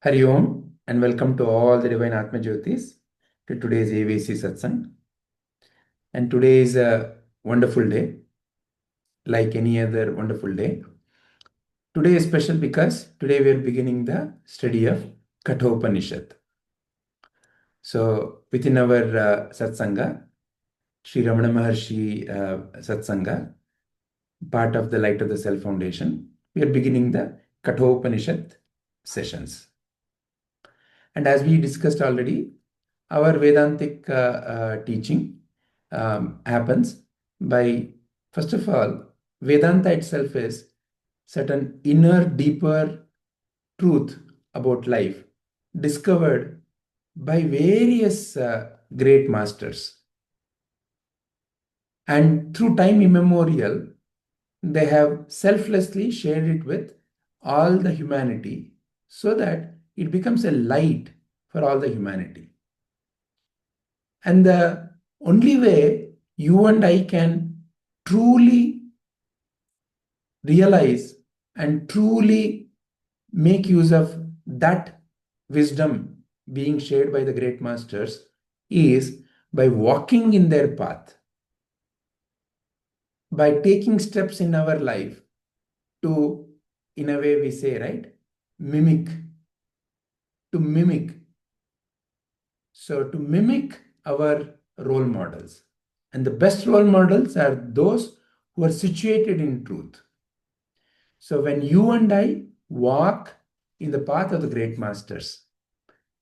Hari Om and welcome to all the Divine Atma Jyotis to today's AVSC Satsang. And today is a wonderful day, like any other wonderful day. Today is special because today we are beginning the study of Katopanishad. So within our Satsanga, Sri Ramana Maharshi Satsanga, part of the Light of the Self Foundation, we are beginning the Katopanishad sessions. And as we discussed already, our Vedantic teaching happens by, first of all, Vedanta itself is certain inner, deeper truth about life discovered by various great masters. And through time immemorial, they have selflessly shared it with all the humanity so that it becomes a light for all the humanity. And the only way you and I can truly realize and truly make use of that wisdom being shared by the great masters is by walking in their path, by taking steps in our life to, in a way we say, right, mimic, to mimic. So to mimic our role models. And the best role models are those who are situated in truth. So when you and I walk in the path of the great masters,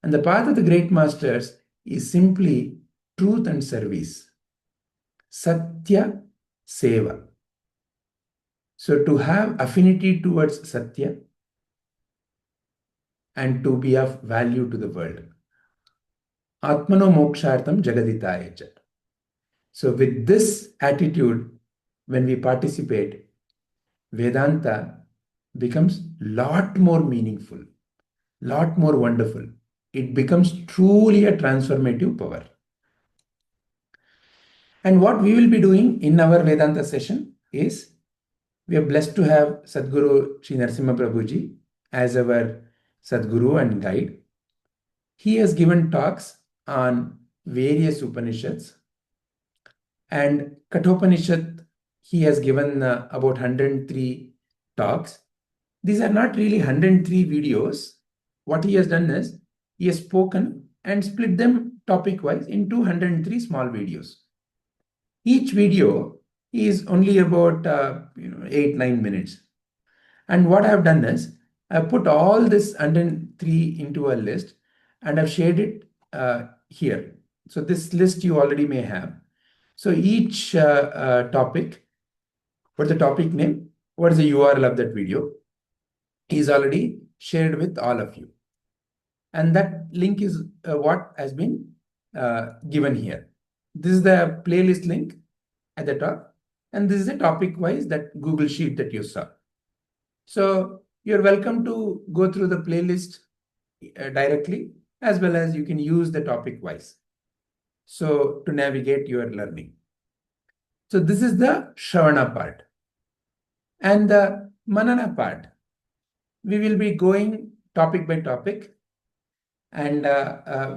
and the path of the great masters is simply truth and service. Satya Seva. So to have affinity towards Satya and to be of value to the world. Atmano mokshartam jagaditayacha. So with this attitude, when we participate, Vedanta becomes lot more meaningful, lot more wonderful. It becomes truly a transformative power. And what we will be doing in our Vedanta session is, we are blessed to have Sadguru Sri Prabhuji as our Sadguru and guide. He has given talks on various Upanishads. And Katopanishad, he has given about 103 talks. These are not really 103 videos. What he has done is, he has spoken and split them topic-wise into 103 small videos. Each video is only about 8-9 minutes. And what I have done is, I have put all this 103 into a list and I've shared it here. So this list you already may have. So each topic, what's the topic name, what is the URL of that video, is already shared with all of you. And that link is what has been given here. This is the playlist link at the top. And this is a topic-wise that Google Sheet that you saw. So you're welcome to go through the playlist directly, as well as you can use the topic-wise. So to navigate your learning. So this is the Shravana part. And the Manana part, we will be going topic by topic. And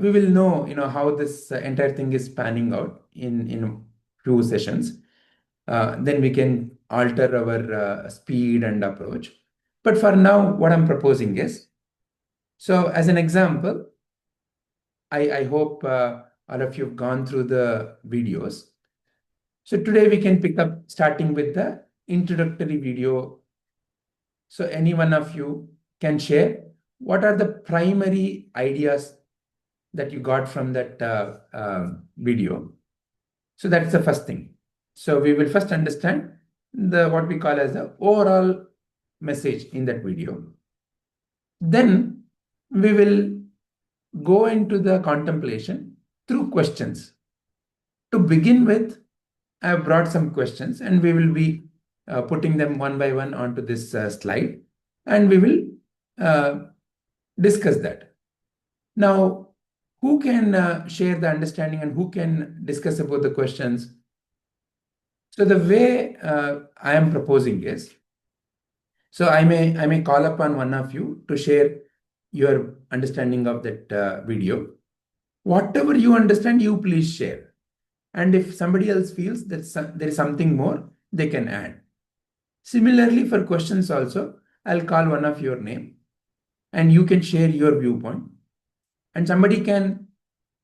we will know, how this entire thing is panning out in few sessions. Then we can alter our speed and approach. But for now, what I'm proposing is, so as an example, I hope all of you have gone through the videos. So today we can pick up starting with the introductory video. So any one of you can share what are the primary ideas that you got from that video. So that's the first thing. So we will first understand what we call as the overall message in that video. Then we will go into the contemplation through questions. To begin with, I have brought some questions and we will be putting them one by one onto this slide, and we will discuss that. Now, who can share the understanding and who can discuss about the questions? So the way I am proposing is, so I may call upon one of you to share your understanding of that video. Whatever you understand, you please share. And if somebody else feels that there is something more, they can add. Similarly, for questions also, I'll call one of your name and you can share your viewpoint. And somebody can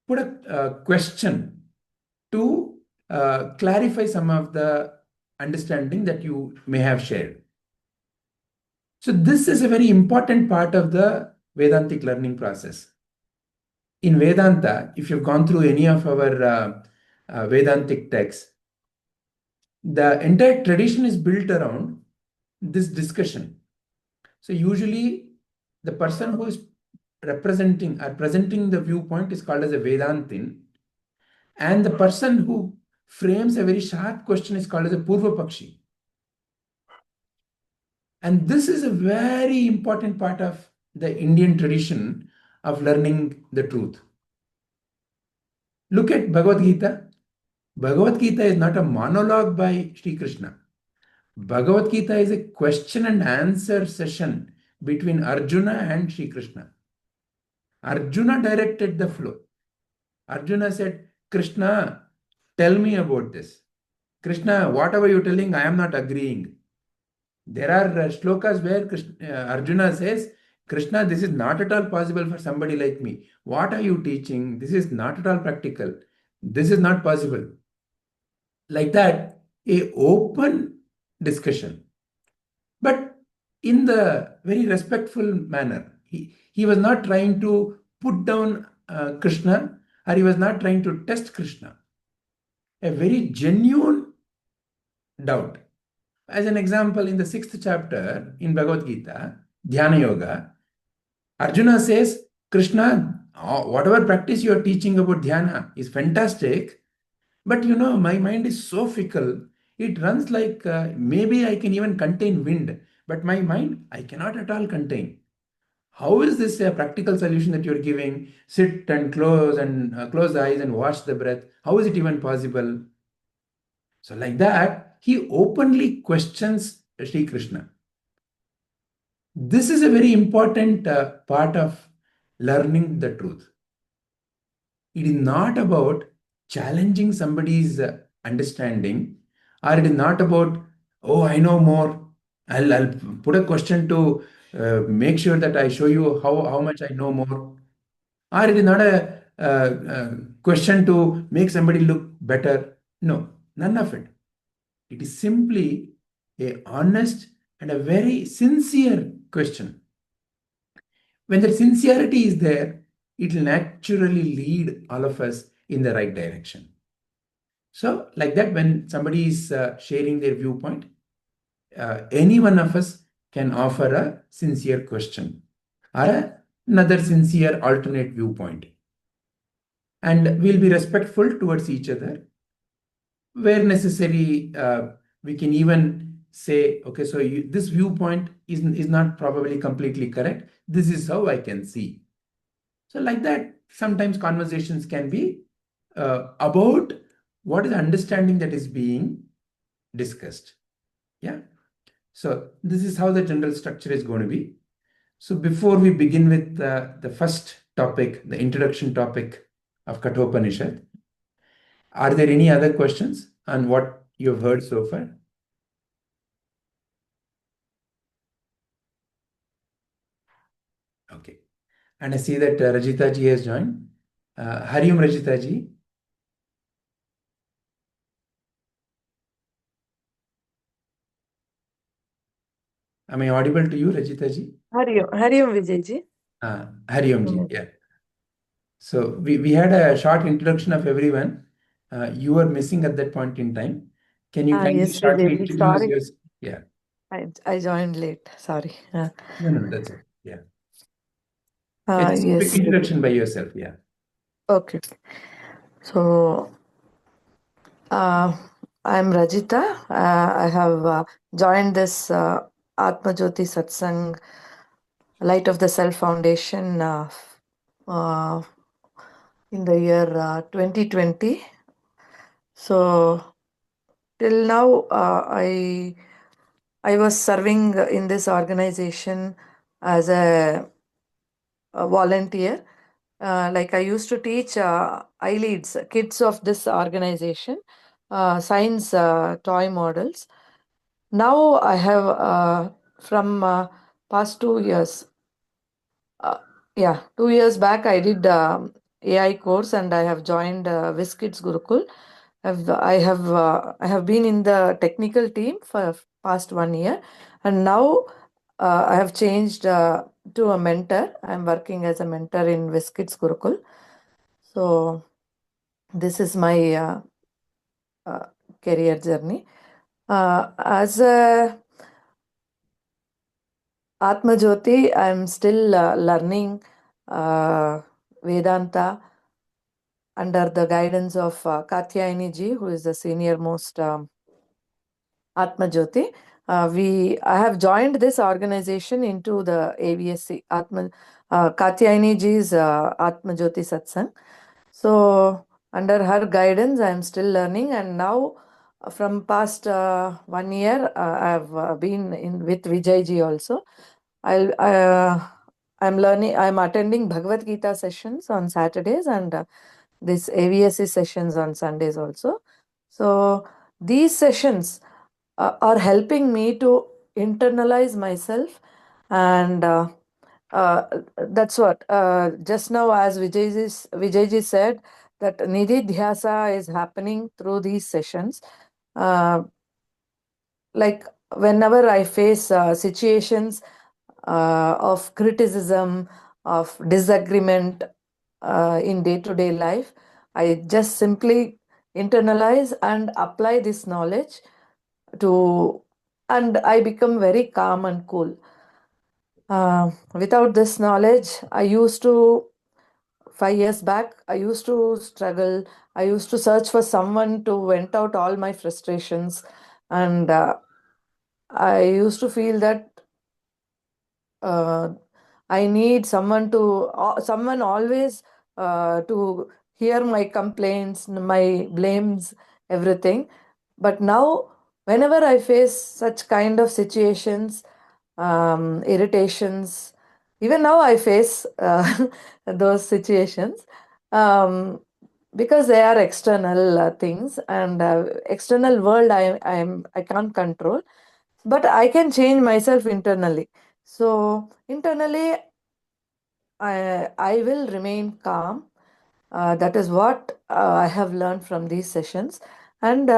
put a question to clarify some of the understanding that you may have shared. So this is a very important part of the Vedantic learning process. In Vedanta, if you've gone through any of our Vedantic texts, the entire tradition is built around this discussion. So usually the person who is representing or presenting the viewpoint is called as a Vedantin, and the person who frames a very sharp question is called as a Purva Pakshi. And this is a very important part of the Indian tradition of learning the truth. Look at Bhagavad Gita. Bhagavad Gita is not a monologue by Sri Krishna. Bhagavad Gita is a question and answer session between Arjuna and Sri Krishna. Arjuna directed the flow. Arjuna said, Krishna, tell me about this. Krishna, whatever you're telling, I am not agreeing. There are shlokas where Arjuna says, Krishna, this is not at all possible for somebody like me. What are you teaching? This is not at all practical. This is not possible. Like that, a open discussion. But in the very respectful manner. He was not trying to put down Krishna, or he was not trying to test Krishna. A very genuine doubt. As an example, in the 6th chapter in Bhagavad Gita, Dhyana Yoga, Arjuna says, Krishna, whatever practice you are teaching about dhyana is fantastic, but my mind is so fickle. It runs like maybe I can even contain wind, but my mind I cannot at all contain. How is this a practical solution that you're giving? Sit and close the eyes and watch the breath. How is it even possible? So like that, he openly questions Sri Krishna. This is a very important part of learning the truth. It is not about challenging somebody's understanding, or it is not about, oh, I know more. I'll put a question to make sure that I show you how much I know more. Or it is not a question to make somebody look better. No, none of it. It is simply a honest and a very sincere question. When the sincerity is there, it will naturally lead all of us in the right direction. So, like that, when somebody is sharing their viewpoint, any one of us can offer a sincere question or another sincere alternate viewpoint. And we'll be respectful towards each other. Where necessary, we can even say, okay, so this viewpoint is not probably completely correct. This is how I can see. So like that, sometimes conversations can be about what is the understanding that is being discussed. Yeah. So this is how the general structure is going to be. So before we begin with the first topic, the introduction topic of Katopanishad, are there any other questions on what you've heard so far? Okay. And I see that Rajita ji has joined. Hari Om Rajita ji. Am I audible to you, Rajita ji? Hari Om Vijay ji. Hari Om ji, yeah. So we had a short introduction of everyone. You were missing at that point in time. Can you kindly Yes, shortly Vijay ji. introduce Sorry. yourself? Yeah. I joined late. Sorry. No, that's it. Yeah. It's a quick Yes. introduction by yourself. Yeah. Okay. So, I'm Rajita. I have joined this Atma Jyoti Satsang Light of the Self Foundation in the year 2020. So, till now, I was serving in this organization as a volunteer. Like I used to teach I-Leads, kids of this organization, science toy models. Now I have from past 2 years, 2 years back I did AI course and I have joined WizKids Gurukul. I have been in the technical team for past 1 year, and now I have changed to a mentor. I'm working as a mentor in WizKids Gurukul. So this is my career journey. As a Atma Jyoti, I'm still learning Vedanta under the guidance of Katyayani ji, who is the senior most Atma Jyoti. I have joined this organization into the AVSC, Katyayani ji's Atma Jyoti Satsang. So under her guidance, I am still learning, and now from past 1 year, I have been in with Vijay ji also. I'm learning. I'm attending Bhagavad Gita sessions on Saturdays and this AVSC sessions on Sundays also. So these sessions are helping me to internalize myself, and that's what just now, as Vijayji said, that Nidhi Dhyasa is happening through these sessions. Like whenever I face situations of criticism, of disagreement in day-to-day life, I just simply internalize and apply this knowledge and I become very calm and cool. Without this knowledge, 5 years back, I used to struggle. I used to search for someone to vent out all my frustrations, and I used to feel that I need someone always to hear my complaints, my blames, everything. But now, whenever I face such kind of situations, irritations, even now I face those situations because they are external things, and external world I can't control, but I can change myself internally. So internally, I will remain calm. That is what I have learned from these sessions. And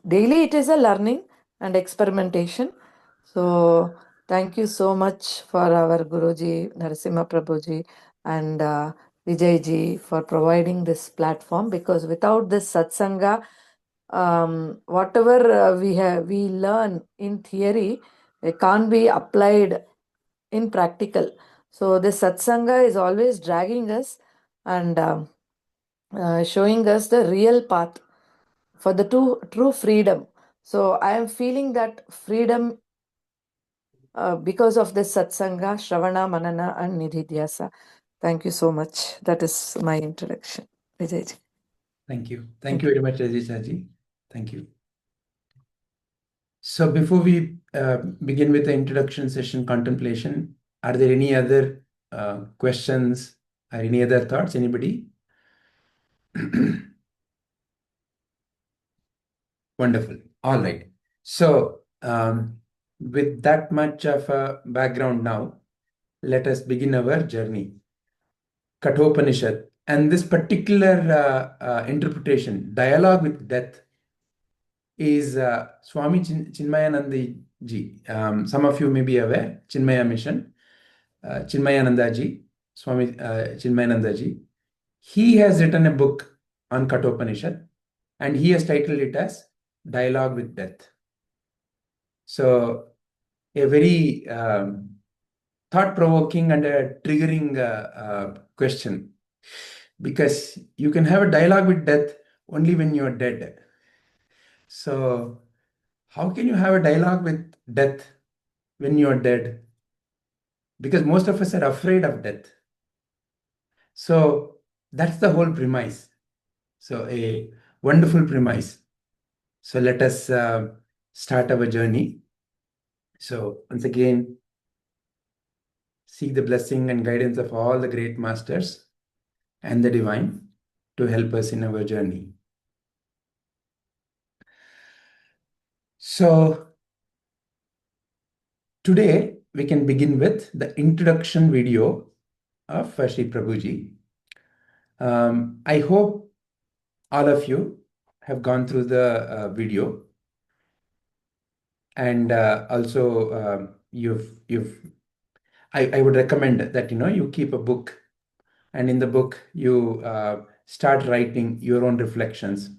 daily it is a learning and experimentation. So thank you so much for our Guruji, Narasimha Prabhuji, and Vijayji for providing this platform, because without this satsanga, whatever we learn in theory, it can't be applied in practical. So this satsanga is always dragging us and showing us the real path for the true freedom. So I am feeling that freedom because of this satsanga, Shravana, Manana, and Nididhyasa. Thank you so much. That is my introduction. Vijayji. Thank you. Thank you very much, Rajisha ji. Thank you. So before we begin with the introduction session, contemplation, are there any other questions or any other thoughts? Anybody? Wonderful. All right. So with that much of a background now, let us begin our journey. Katopanishad. And this particular interpretation, dialogue with death, is Swami Chinmayananda ji. Some of you may be aware, Chinmaya Mission, Chinmayananda ji, Swami Chinmayananda ji. He has written a book on Katopanishad, and he has titled it as Dialogue with Death. So a very thought-provoking and a triggering question, because you can have a dialogue with death only when you're dead. So how can you have a dialogue with death when you're dead? Because most of us are afraid of death. So that's the whole premise. So a wonderful premise. So let us start our journey. So once again, seek the blessing and guidance of all the great masters and the divine to help us in our journey. So today we can begin with the introduction video of Sri Prabhuji. I hope all of you have gone through the video, and also I would recommend that you keep a book, and in the book you start writing your own reflections.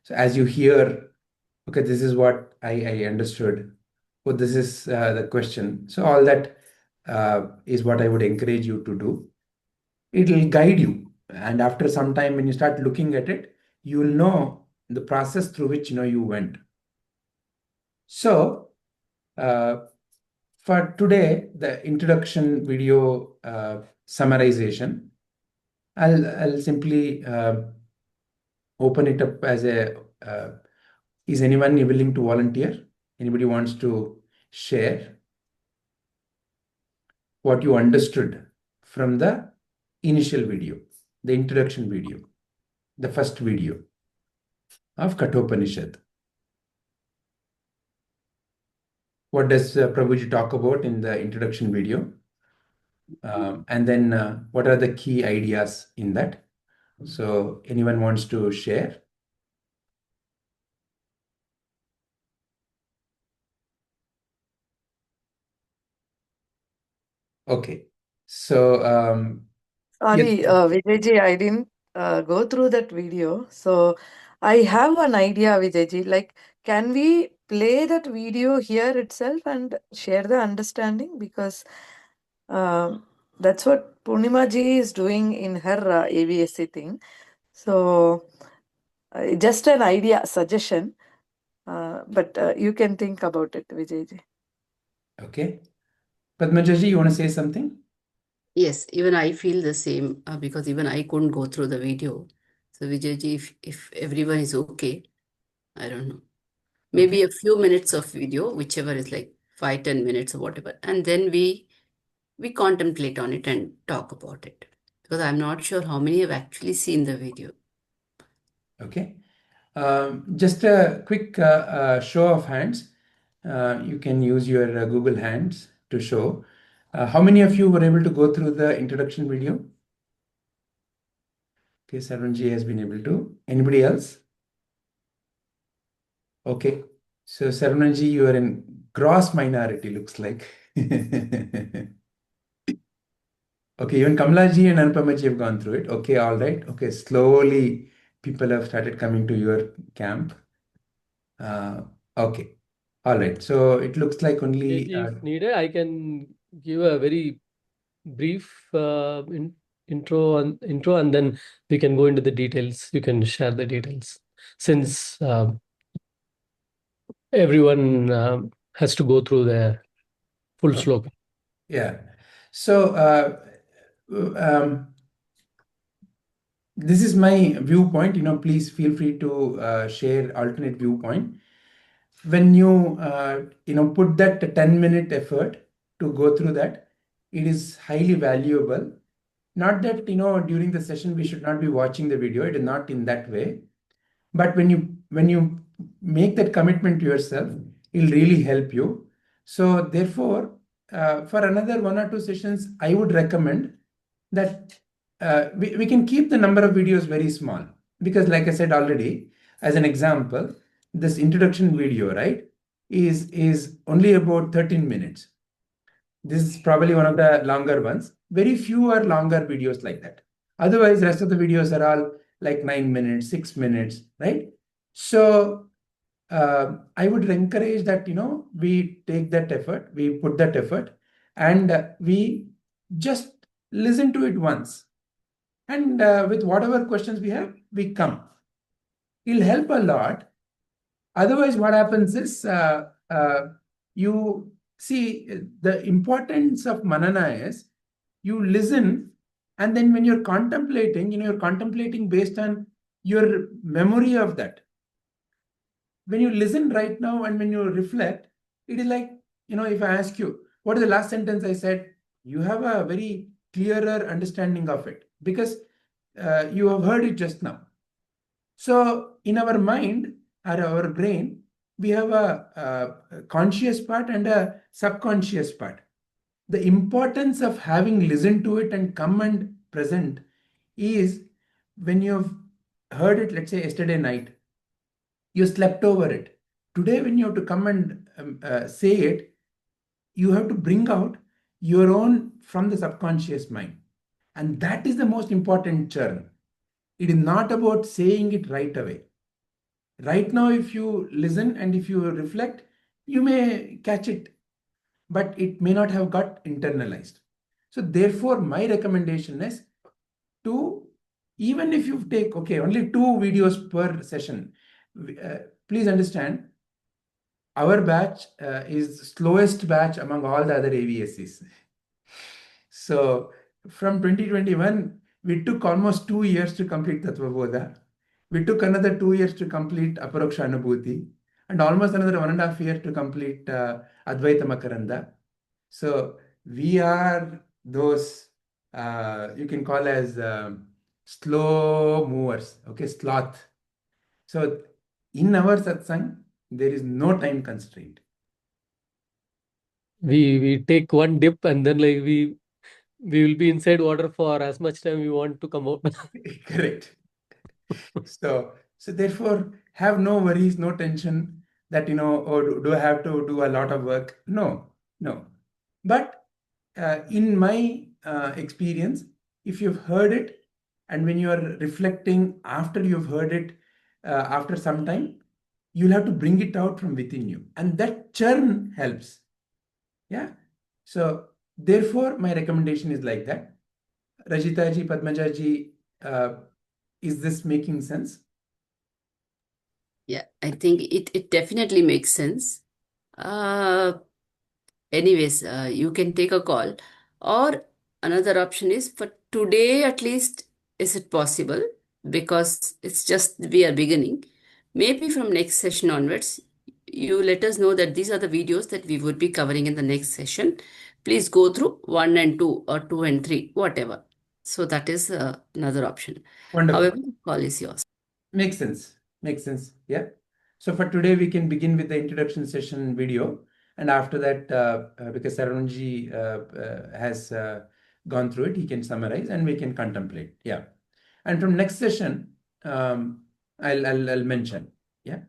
So as you hear, okay, this is what I understood. Oh, this is the question. So all that is what I would encourage you to do. It will guide you, and after some time, when you start looking at it, you will know the process through which you went. So for today, the introduction video summarization, I'll simply open it up as a. Is anyone willing to volunteer? Anybody wants to share what you understood from the initial video, the introduction video, the first video of Katopanishad? What does Prabhuji talk about in the introduction video? And then what are the key ideas in that? So anyone wants to share? Okay. So Sorry, Vijayji, I didn't go through that video. So I have an idea, Vijayji. Like, can we play that video here itself and share the understanding? Because that's what Purnima ji is doing in her AVSC thing. So just an idea, suggestion. But you can think about it, Vijayji. Okay. Padmajaji, you want to say something? Yes, even I feel the same because even I couldn't go through the video. So Vijayji, if everyone is okay, I don't know. Maybe a few minutes of video, whichever is like 5-10 minutes or whatever, and then we contemplate on it and talk about it. Because I'm not sure how many have actually seen the video. Okay. Just a quick show of hands. You can use your Google Hands to show. How many of you were able to go through the introduction video? Okay, Sarvanji has been able to. Anybody else? Okay. So Sarvanji, you are in gross minority, looks like. Okay, even Kamalaji and Anupamaji have gone through it. Okay, all right. Okay, slowly people have started coming to your camp. Okay, all right. So it looks like only. If needed, I can give a very brief intro, and then we can go into the details. You can share the details since everyone has to go through the full slope. Yeah. So this is my viewpoint. Please feel free to share alternate viewpoint. When you put that 10-minute effort to go through that, it is highly valuable. Not that during the session we should not be watching the video. It is not in that way. But when you make that commitment to yourself, it will really help you. So therefore, for another 1 or 2 sessions, I would recommend that we can keep the number of videos very small, because like I said already, as an example, this introduction video, right, is only about 13 minutes. This is probably one of the longer ones. Very few are longer videos like that. Otherwise, rest of the videos are all like 9 minutes, 6 minutes, right? So I would encourage that, we take that effort, we put that effort, and we just listen to it once. And with whatever questions we have, we come. It'll help a lot. Otherwise, what happens is you see the importance of manana is you listen, and then when you're contemplating, you're contemplating based on your memory of that. When you listen right now and when you reflect, it is like, if I ask you, what is the last sentence I said? You have a very clearer understanding of it because you have heard it just now. So in our mind or our brain, we have a conscious part and a subconscious part. The importance of having listened to it and come and present is when you've heard it, let's say yesterday night, you slept over it. Today, when you have to come and say it, you have to bring out your own from the subconscious mind. And that is the most important churn. It is not about saying it right away. Right now, if you listen and if you reflect, you may catch it, but it may not have got internalized. So therefore, my recommendation is to, even if you take, okay, only 2 videos per session, please understand, our batch is slowest batch among all the other AVSCs. So from 2021, we took almost 2 years to complete Tattvabodha. We took another 2 years to complete Aparoksha Anubhuti, and almost another 1.5 years to complete Advaita Makaranda. So we are those, you can call as slow movers, okay, sloth. So in our satsang, there is no time constraint. We take one dip and then like we will be inside water for as much time we want to come out. Correct. So therefore, have no worries, no tension that, oh, do I have to do a lot of work? No. But in my experience, if you've heard it, and when you are reflecting after you've heard it, after some time, you'll have to bring it out from within you. And that churn helps. Yeah. So therefore, my recommendation is like that. Rajita ji, Padmaja ji, is this making sense? Yeah, I think it definitely makes sense. Anyways, you can take a call, or another option is for today at least, is it possible? Because it's just we are beginning. Maybe from next session onwards, you let us know that these are the videos that we would be covering in the next session. Please go through 1 and 2 or 2 and 3, whatever. So that is another option. Wonderful. However, the call is yours. Makes sense. Yeah. So for today, we can begin with the introduction session video. And after that, because Saranji has gone through it, he can summarize and we can contemplate. Yeah. And from next session, I'll mention. Yeah.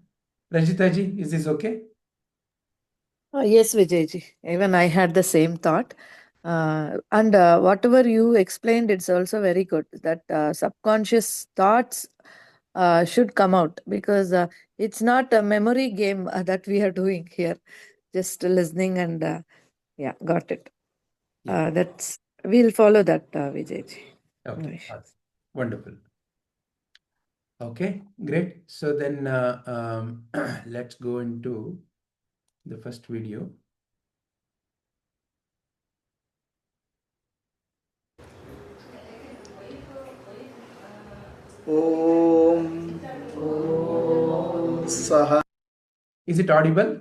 Rajita ji, is this okay? Yes, Vijayji. Even I had the same thought. And whatever you explained, it's also very good that subconscious thoughts should come out, because it's not a memory game that we are doing here, just listening and yeah, got it. Yeah. We'll follow that, Vijayji. Okay. Awesome. Wonderful. Okay, great. So then let's go into the first video. Om Saha. Is it audible?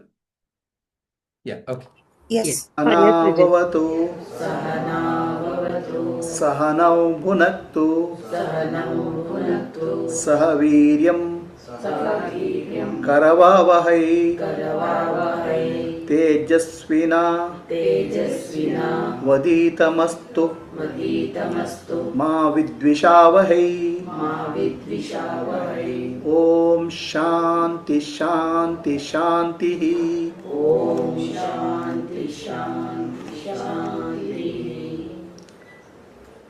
Yeah, okay. Yes. Sahanavavatu Sahanau Bhunaktu Sahaviryam Karavavahai Tejasvina Vaditamastu Ma Vidvishavahai Om Shanti Shanti Shanti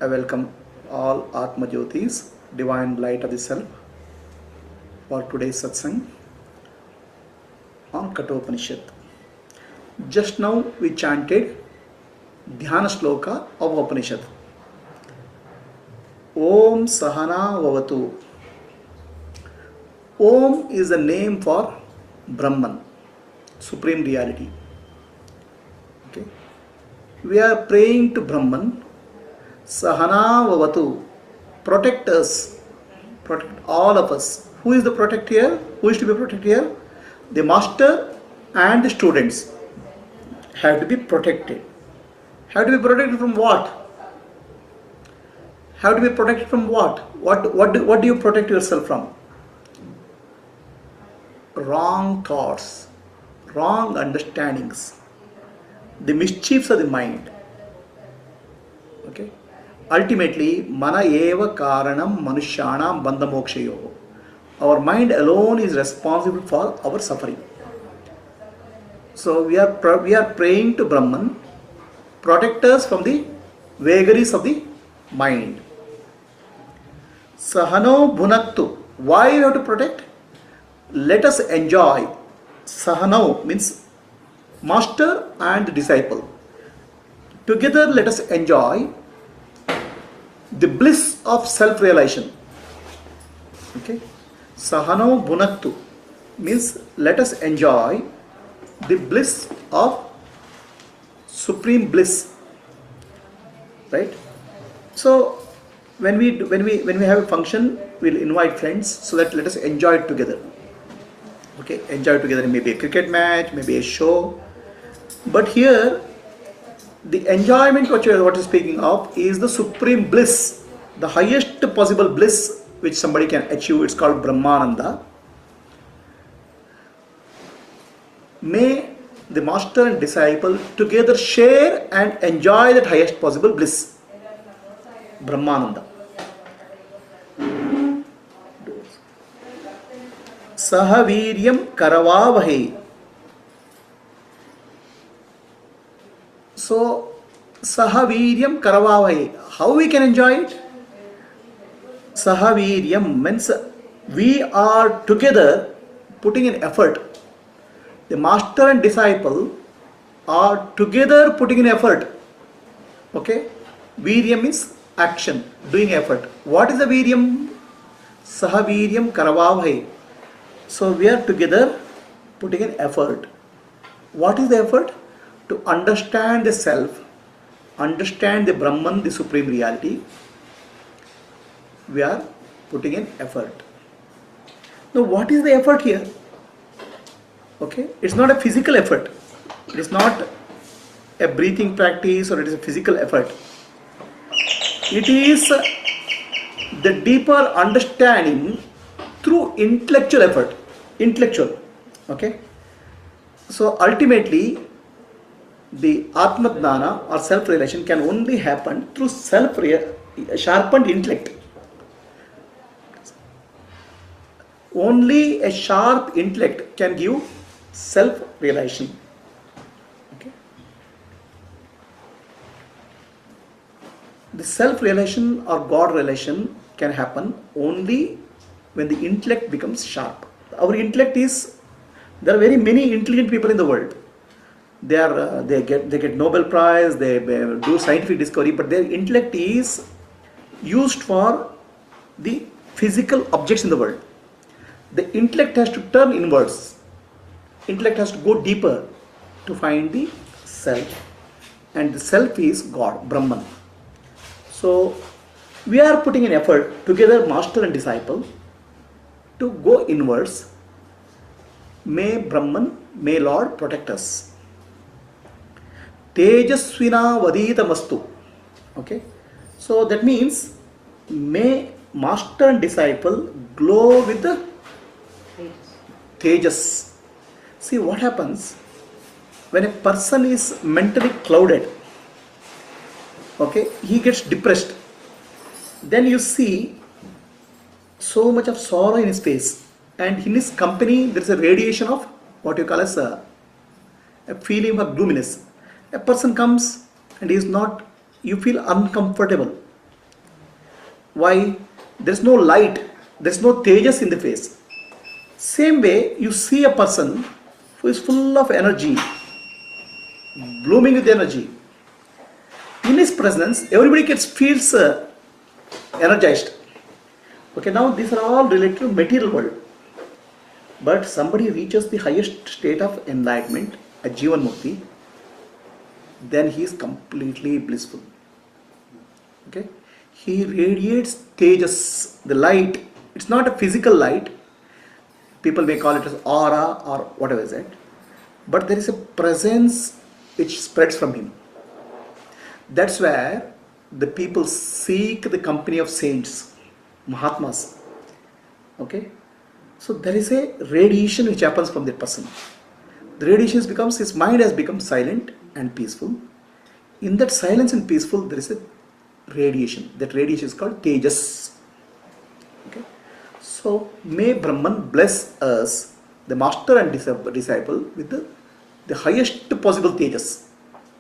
I welcome all Atma Jyotis, divine light of the self, for today's satsang on Katopanishad. Just now we chanted Dhyana Shloka of Upanishad. Om Sahana Vavatu. Om is the name for Brahman, Supreme Reality. Okay. We are praying to Brahman. Sahana Vavatu. Protect us. Protect all of us. Who is the protect here? Who is to be protected here? The master and the students have to be protected. Have to be protected from what? Have to be protected from what? What do you protect yourself from? Wrong thoughts, wrong understandings, the mischiefs of the mind. Okay. Ultimately, mana eva karanam manushyanam bandhamokshayo. Our mind alone is responsible for our suffering. So we are praying to Brahman, protect us from the vagaries of the mind. Sahano bhunaktu. Why you have to protect? Let us enjoy. Sahano means master and disciple. Together let us enjoy the bliss of self-realization. Okay. Sahano bhunaktu means let us enjoy the bliss of supreme bliss. Right? So when we have a function, we'll invite friends so that let us enjoy it together. Okay, enjoy it together. Maybe a cricket match, maybe a show. But here, the enjoyment what you're speaking of is the supreme bliss, the highest possible bliss which somebody can achieve. It's called Brahmananda. May the master and disciple together share and enjoy that highest possible bliss, Brahmananda. Sahaviryam karavavahe. So, sahaviryam karavavahe. How we can enjoy it? Sahaviryam means we are together putting in effort. The master and disciple are together putting in effort. Okay? Viryam means action, doing effort. What is the viryam? Sahaviryam karavavahe. So we are together putting in effort. What is the effort? To understand the self, understand the Brahman, the supreme reality. We are putting in effort. Now what is the effort here? Okay, it's not a physical effort. It is not a breathing practice or it is a physical effort. It is the deeper understanding through intellectual effort. Intellectual. Okay. So ultimately, the Atma Jnana or self-realization can only happen through sharpened intellect. Only a sharp intellect can give self-realization. Okay. The self-realization or God relation can happen only when the intellect becomes sharp. Our intellect is, there are very many intelligent people in the world. They get Nobel Prize, they do scientific discovery, but their intellect is used for the physical objects in the world. The intellect has to turn inwards. Intellect has to go deeper to find the self. And the self is God, Brahman. So we are putting in effort together, master and disciple, to go inwards. May Brahman, may Lord protect us. Tejasvina vaditamastu. Okay. So that means may master and disciple glow with the tejas. See what happens when a person is mentally clouded. Okay, he gets depressed. Then you see so much of sorrow in his face, and in his company there is a radiation of what you call as a feeling of gloominess. A person comes and he is not, you feel uncomfortable. Why? There is no light, there is no tejas in the face. Same way, you see a person who is full of energy, blooming with energy. In his presence, everybody feels energized. Okay, now these are all related to material world. But somebody reaches the highest state of enlightenment, a jivatma, then he is completely blissful. Okay, he radiates tejas, the light. It's not a physical light. People may call it as aura or whatever is it. But there is a presence which spreads from him. That's where the people seek the company of saints, Mahatmas. Okay? So there is a radiation which happens from that person. The radiation becomes, his mind has become silent and peaceful. In that silence and peaceful, there is a radiation. That radiation is called Tejas. Okay? So may Brahman bless us, the master and disciple, with the highest possible Tejas,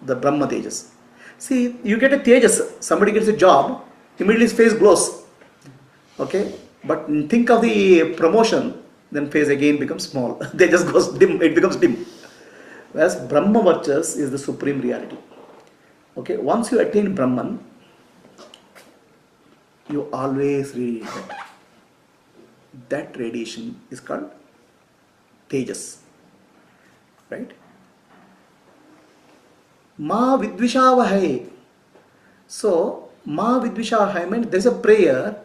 the Brahma Tejas. See, you get a Tejas, somebody gets a job, immediately his face glows. Okay? But think of the promotion, then face again becomes small. They just goes dim, it becomes dim. Whereas Brahma Varchas is the supreme reality. Okay, once you attain Brahman, you always radiate that. That radiation is called Tejas. Right? Ma Vidvishavahai. So, Ma Vidvishavahai means there is a prayer.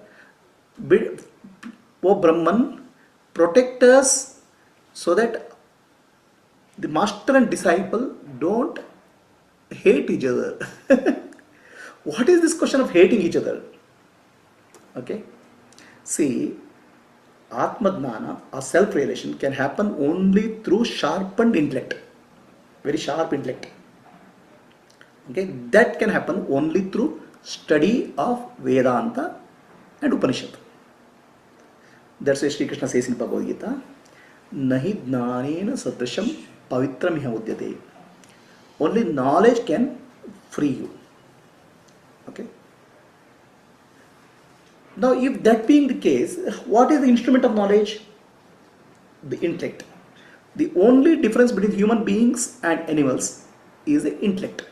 O Brahman, protect us so that the master and disciple don't hate each other. What is this question of hating each other? Okay. See, Atma-jnana or self-realization can happen only through sharpened intellect. Very sharp intellect. Okay. That can happen only through study of Vedanta and Upanishad. That's why Sri Krishna says in Bhagavad Gita, Nahi jnanena sadrasham pavitram udyate. Only knowledge can free you. Okay. Now, if that being the case, what is the instrument of knowledge? The intellect. The only difference between human beings and animals is the intellect.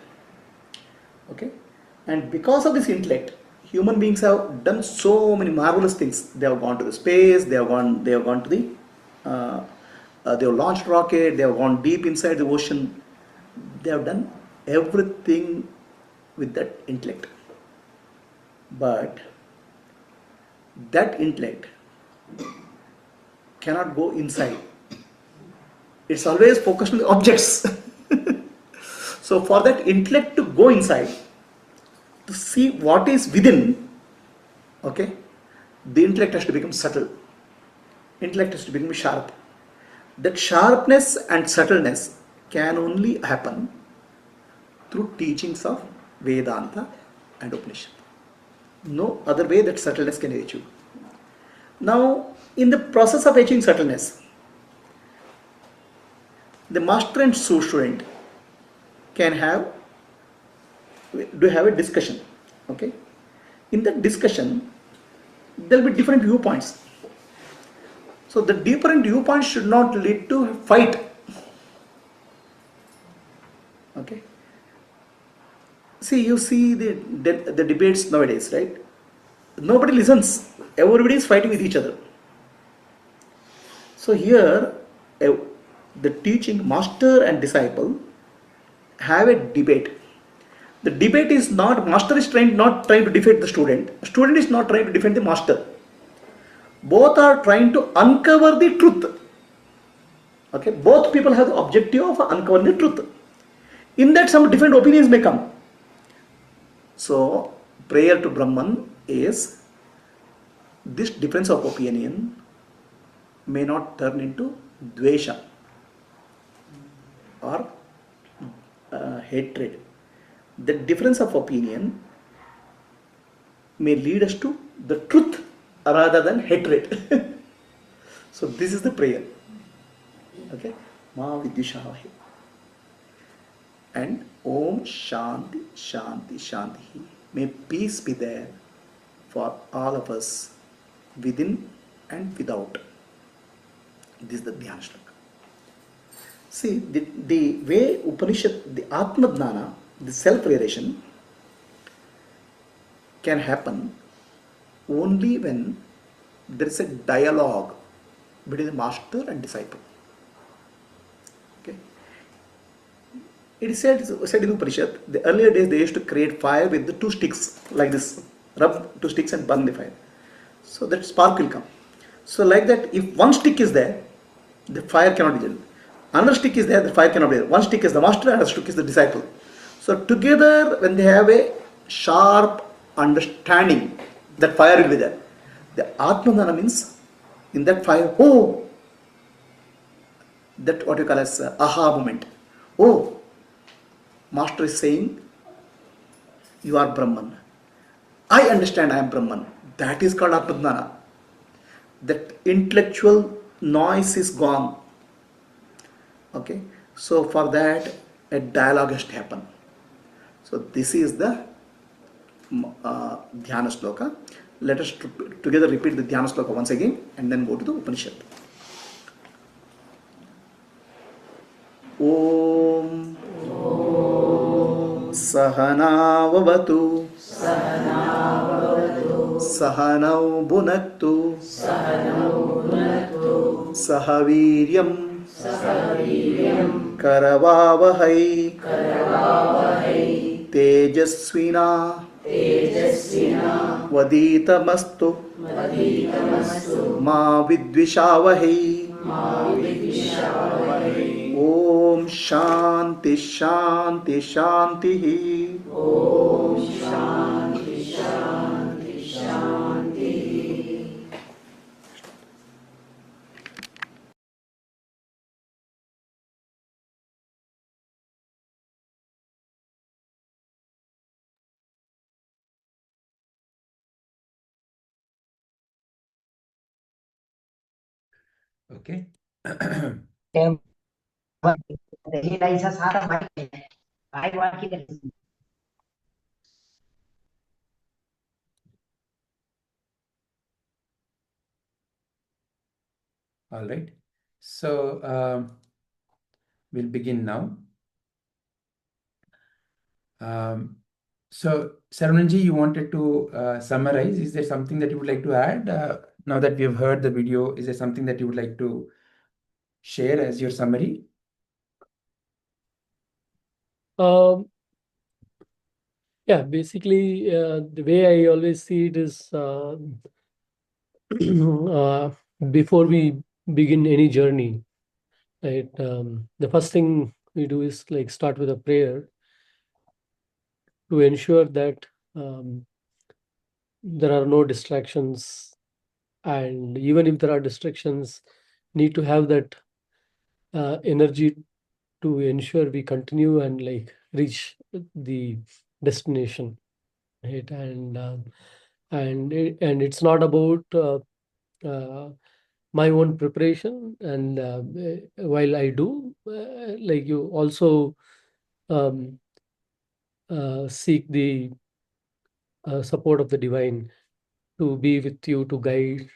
Okay. And because of this intellect, human beings have done so many marvelous things. They have gone to the space, they have gone to the, they have launched rocket, they have gone deep inside the ocean. They have done everything with that intellect. But that intellect cannot go inside. It's always focused on the objects. So for that intellect to go inside, to see what is within, okay, the intellect has to become subtle. Intellect has to become sharp. That sharpness and subtleness can only happen through teachings of Vedanta and Upanishad. No other way that subtleness can reach you. Now, in the process of achieving subtleness, the master and student can have a discussion. Okay? In that discussion, there will be different viewpoints. So the different viewpoints should not lead to fight. Okay? See, you see the debates nowadays, right? Nobody listens. Everybody is fighting with each other. So here, the teaching master and disciple have a debate. The debate is not, master is not trying to defeat the student. Student is not trying to defend the master. Both are trying to uncover the truth. Okay, both people have the objective of uncovering the truth. In that, some different opinions may come. So, prayer to Brahman is, this difference of opinion may not turn into dvesha or hatred. The difference of opinion may lead us to the truth rather than hatred. So this is the prayer. Okay? Ma Vidyushavahai. And Om Shanti Shanti Shanti. May peace be there for all of us, within and without. This is the Dhyana Shlaka. See, the way Upanishad, the Atma-jnana, the self-realization can happen only when there is a dialogue between the master and disciple. Okay. It is said in Upanishad, the earlier days they used to create fire with the two sticks like this, rub two sticks and burn the fire. So that spark will come. So like that, if one stick is there, the fire cannot be there. Another stick is there, the fire cannot be there. One stick is the master, another stick is the disciple. So together, when they have a sharp understanding, that fire will be there. The Atmanana means in that fire, oh, that what you call as aha moment. Oh, Master is saying, you are Brahman. I understand I am Brahman. That is called Atmanana. That intellectual noise is gone. Okay, so for that a dialogue has to happen. So this is the Dhyana Sloka. Let us together repeat the Dhyana Sloka once again and then go to the Upanishad. Om Sahanavavatu Sahanau Bhunaktu Sahaviryam Karavavahai Tejasvina Vaditamastu Ma Vidvishavahi Om Shanti Shanti Shanti. Okay. All right. So we'll begin now. So Saravanan-ji, you wanted to summarize. Is there something that you would like to add? Now that we have heard the video, is there something that you would like to share as your summary? Yeah, basically, the way I always see it is before we begin any journey, right? The first thing we do is like start with a prayer to ensure that there are no distractions, and even if there are distractions, need to have that energy to ensure we continue and like reach the destination, right? And it's not about my own preparation, and while I do, like you also seek the support of the divine to be with you, to guide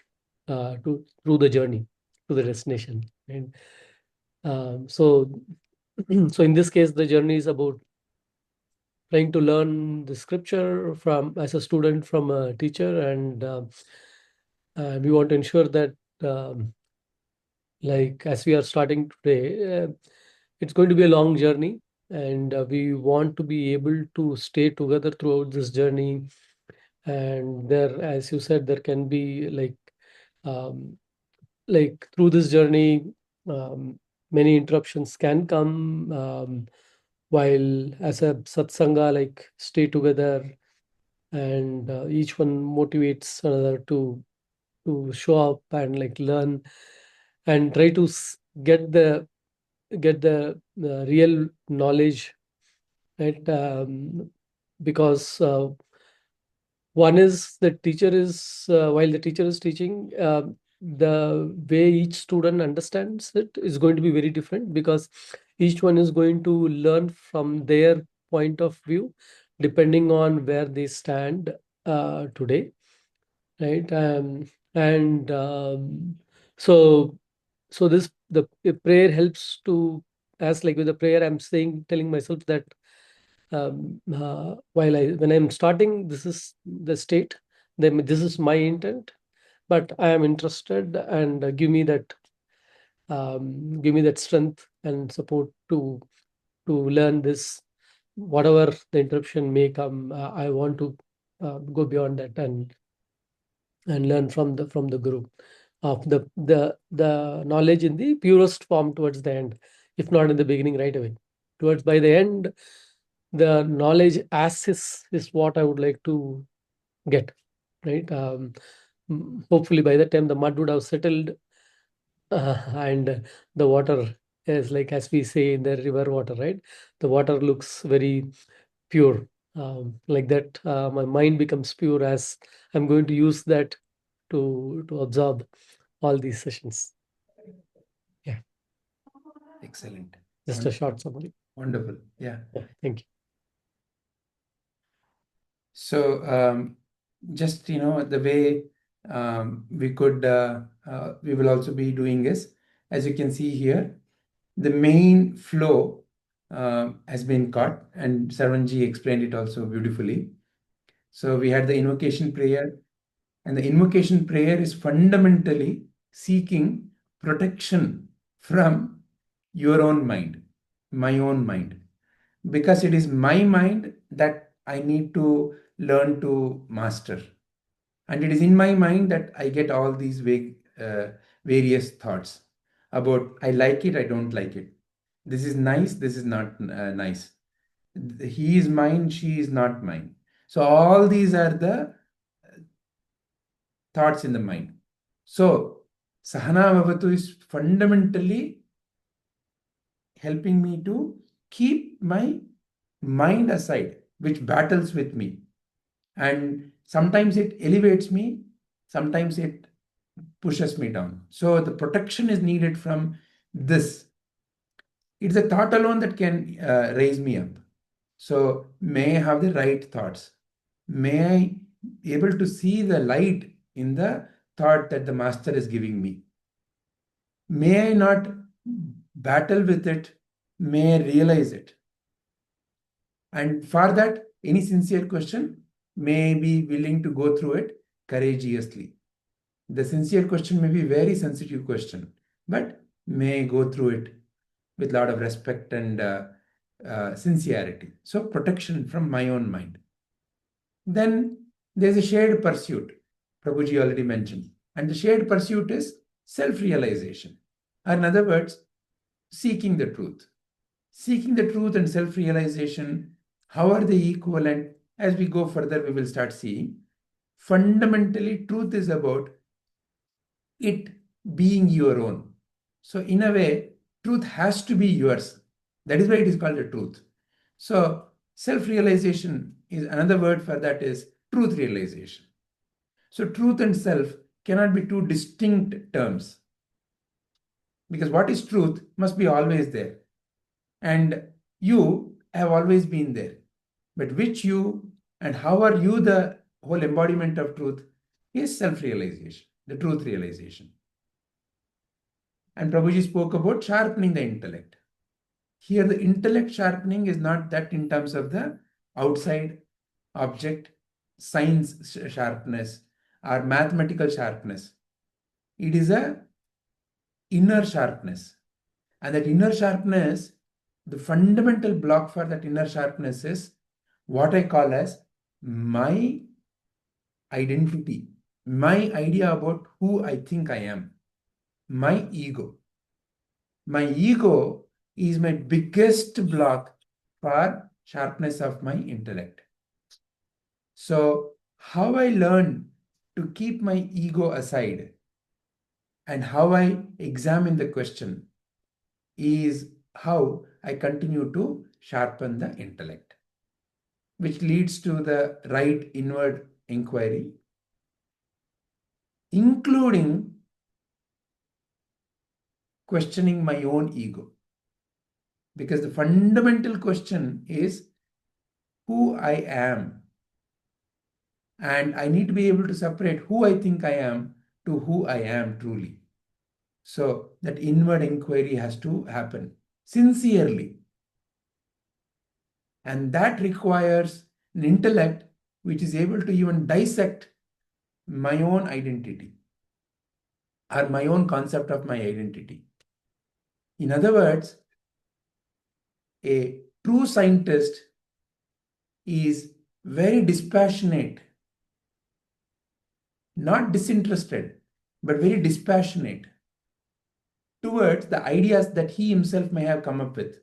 through the journey to the destination. And so so in this case, the journey is about trying to learn the scripture from as a student from a teacher, and we want to ensure that like as we are starting today, it's going to be a long journey, and we want to be able to stay together throughout this journey. And there, as you said, there can be like through this journey, many interruptions can come, while as a satsanga, like stay together, and each one motivates another to show up and like learn and try to get the real knowledge, right? Because one is the teacher is while the teacher is teaching, the way each student understands it is going to be very different, because each one is going to learn from their point of view depending on where they stand today, right? And so this the prayer helps to, as like with the prayer I'm saying, telling myself that when I'm starting, this is the state, then this is my intent, but I am interested, and give me that strength and support to learn this. Whatever the interruption may come, I want to go beyond that and learn from the guru of the knowledge in the purest form towards the end, if not in the beginning right away. Towards by the end, the knowledge as is what I would like to get, right? Hopefully by the time the mud would have settled, and the water is like, as we say in the river water, right? The water looks very pure. Like that, my mind becomes pure as I'm going to use that to absorb all these sessions. Yeah, Excellent. just a short summary. Wonderful. Yeah. Thank you. So just the way we will also be doing is, as you can see here, the main flow has been caught, and Sarvanji explained it also beautifully. So we had the invocation prayer, and the invocation prayer is fundamentally seeking protection from your own mind, my own mind, because it is my mind that I need to learn to master. And it is in my mind that I get all these various thoughts about I like it, I don't like it. This is nice, this is not nice. He is mine, she is not mine. So all these are the thoughts in the mind. So Sahana Bhavatu is fundamentally helping me to keep my mind aside, which battles with me. And sometimes it elevates me, sometimes it pushes me down. So the protection is needed from this. It's the thought alone that can raise me up. So may I have the right thoughts? May I be able to see the light in the thought that the master is giving me? May I not battle with it? May I realize it? And for that, any sincere question, may be willing to go through it courageously. The sincere question may be very sensitive question, but may go through it with a lot of respect and sincerity. So protection from my own mind. Then there's a shared pursuit, Prabhuji already mentioned. And the shared pursuit is self-realization. Or in other words, seeking the truth. Seeking the truth and self-realization, how are they equivalent? As we go further, we will start seeing. Fundamentally, truth is about it being your own. So in a way, truth has to be yours. That is why it is called the truth. So self-realization is another word for that is truth realization. So truth and self cannot be two distinct terms, because what is truth must be always there. And you have always been there. But which you and how are you the whole embodiment of truth is self-realization, the truth realization. And Prabhuji spoke about sharpening the intellect. Here the intellect sharpening is not that in terms of the outside object, science sharpness or mathematical sharpness. It is a inner sharpness. And that inner sharpness, the fundamental block for that inner sharpness is what I call as my identity, my idea about who I think I am, my ego. My ego is my biggest block for sharpness of my intellect. So how I learn to keep my ego aside and how I examine the question is how I continue to sharpen the intellect, which leads to the right inward inquiry, including questioning my own ego. Because the fundamental question is who I am. And I need to be able to separate who I think I am to who I am truly. So that inward inquiry has to happen sincerely. And that requires an intellect which is able to even dissect my own identity or my own concept of my identity. In other words, a true scientist is very dispassionate, not disinterested, but very dispassionate towards the ideas that he himself may have come up with.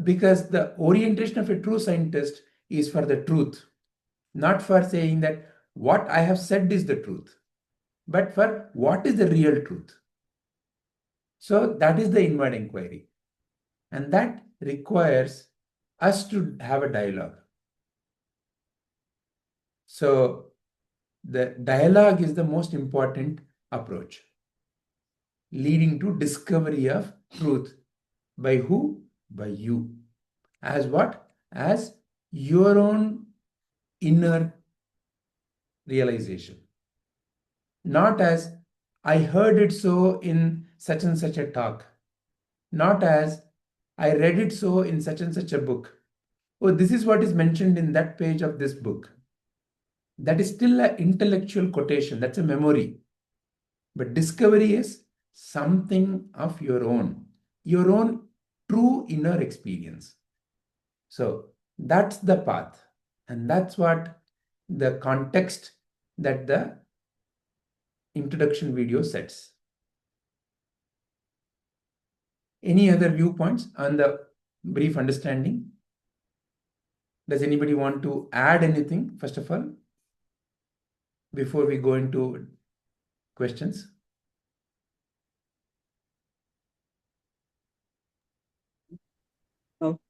Because the orientation of a true scientist is for the truth, not for saying that what I have said is the truth, but for what is the real truth. So that is the inward inquiry. And that requires us to have a dialogue. So the dialogue is the most important approach, leading to discovery of truth. By who? By you. As what? As your own inner realization. Not as I heard it so in such and such a talk. Not as I read it so in such and such a book. Oh, this is what is mentioned in that page of this book. That is still an intellectual quotation. That's a memory. But discovery is something of your own true inner experience. So that's the path. And that's what the context that the introduction video sets. Any other viewpoints on the brief understanding? Does anybody want to add anything, first of all, before we go into questions?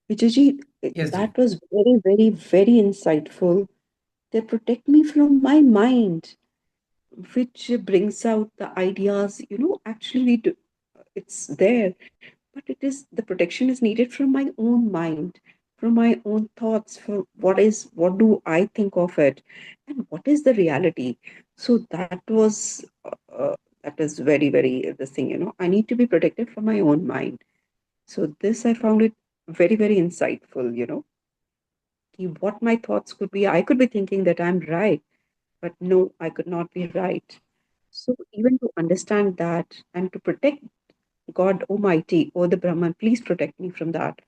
Vijayji, Yes, that Ji. was very, very, very insightful. They protect me from my mind, which brings out the ideas, actually it's there, but the protection is needed from my own mind, from my own thoughts, for what do I think of it, and what is the reality. So that is very, very this thing, I need to be protected from my own mind. So this I found it very, very insightful, what my thoughts could be. I could be thinking that I'm right, but no, I could not be right. So even to understand that and to protect God Almighty or the Brahman, please protect me from that.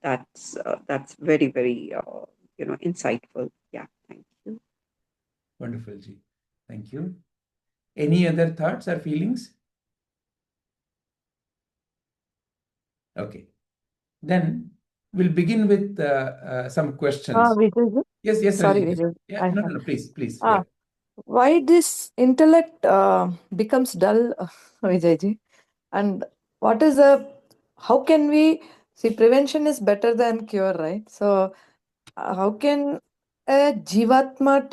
That's very, very insightful. Yeah, thank you. Wonderful, Ji. Thank you. Any other thoughts or feelings? Okay. Then we'll begin with some questions. Vijay, Yes, yes, sorry, Rajni. Vijay. Yeah, no, please, please. Ah, Yeah. why this intellect becomes dull, Vijayji? And what is how can we see, prevention is better than cure, right? So how can a jivatma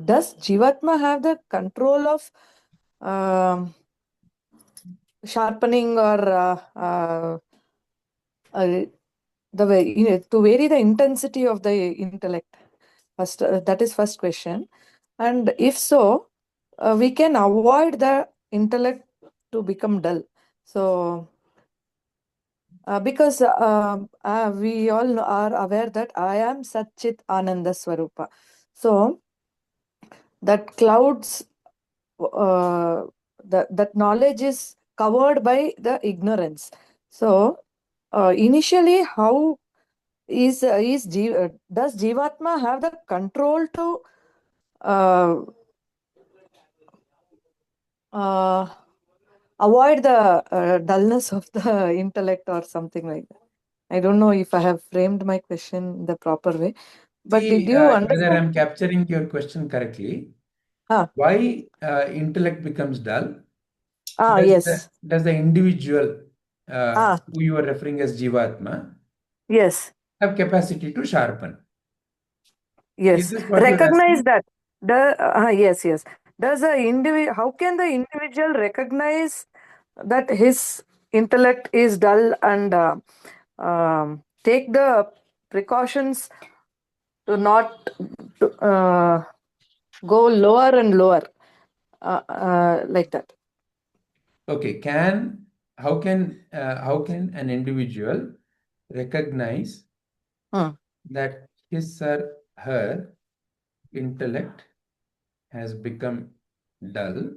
does jivatma have the control of sharpening or the way, to vary the intensity of the intellect? First, that is first question. And if so, we can avoid the intellect to become dull. So because we all are aware that I am Satchit Ananda Swarupa. So that clouds, that knowledge is covered by the ignorance. So initially, how does Jivatma have the control to avoid the dullness of the intellect or something like that? I don't know if I have framed my question the proper way, but See, did you whether understand? I'm capturing your question correctly, why intellect becomes dull? Yes. Does the individual who you are referring as Jivatma Yes. have capacity to sharpen? Yes. Is this what you're Recognize asking? that. Yes, yes. Does the individual, how can the individual recognize that his intellect is dull and take the precautions to not go lower and lower like that? Okay, how can an individual recognize that his or her intellect has become dull?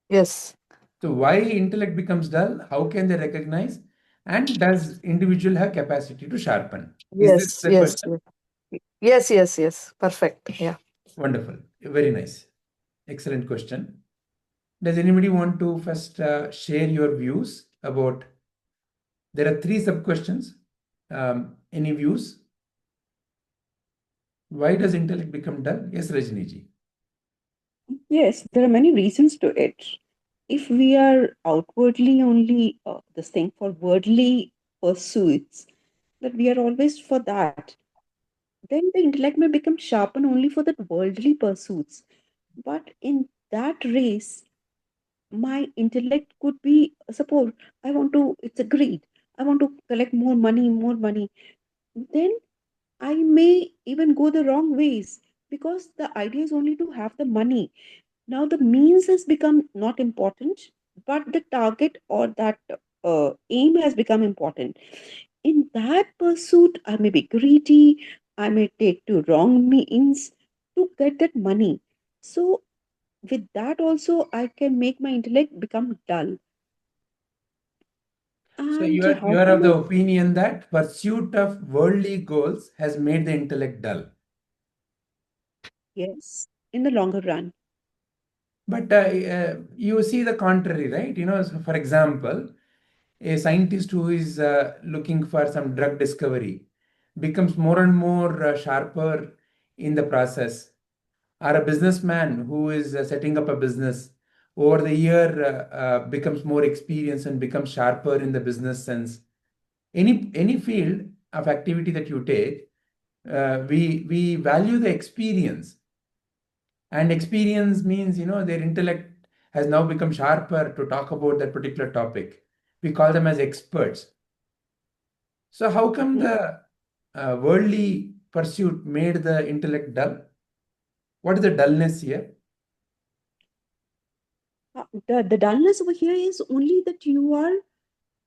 Yes. So why intellect becomes dull? How can they recognize? And does individual have capacity to sharpen? Is this Yes, the yes, question? yes, yes, yes. Perfect. Yeah. Wonderful. Very nice. Excellent question. Does anybody want to first share your views about There are 3 sub-questions. Any views? Why does intellect become dull? Yes, Rajni ji. Yes, there are many reasons to it. If we are outwardly only this thing for worldly pursuits, that we are always for that, then the intellect may become sharpened only for that worldly pursuits. But in that race, my intellect could be, suppose I want to, it's a greed, I want to collect more money, more money. Then I may even go the wrong ways because the idea is only to have the money. Now the means has become not important, but the target or that aim has become important. In that pursuit, I may be greedy, I may take to wrong means to get that money. So with that also, I can make my intellect become dull. So And you how are of can the I? opinion that pursuit of worldly goals has made the intellect dull. Yes, in the longer run. But you see the contrary, right? So for example, a scientist who is looking for some drug discovery becomes more and more sharper in the process, or a businessman who is setting up a business over the year becomes more experienced and becomes sharper in the business sense. Any field of activity that you take, we value the experience, and experience means their intellect has now become sharper to talk about that particular topic. We call them as experts. So how come Mhm. the worldly pursuit made the intellect dull? What is the dullness here? The dullness over here is only that you are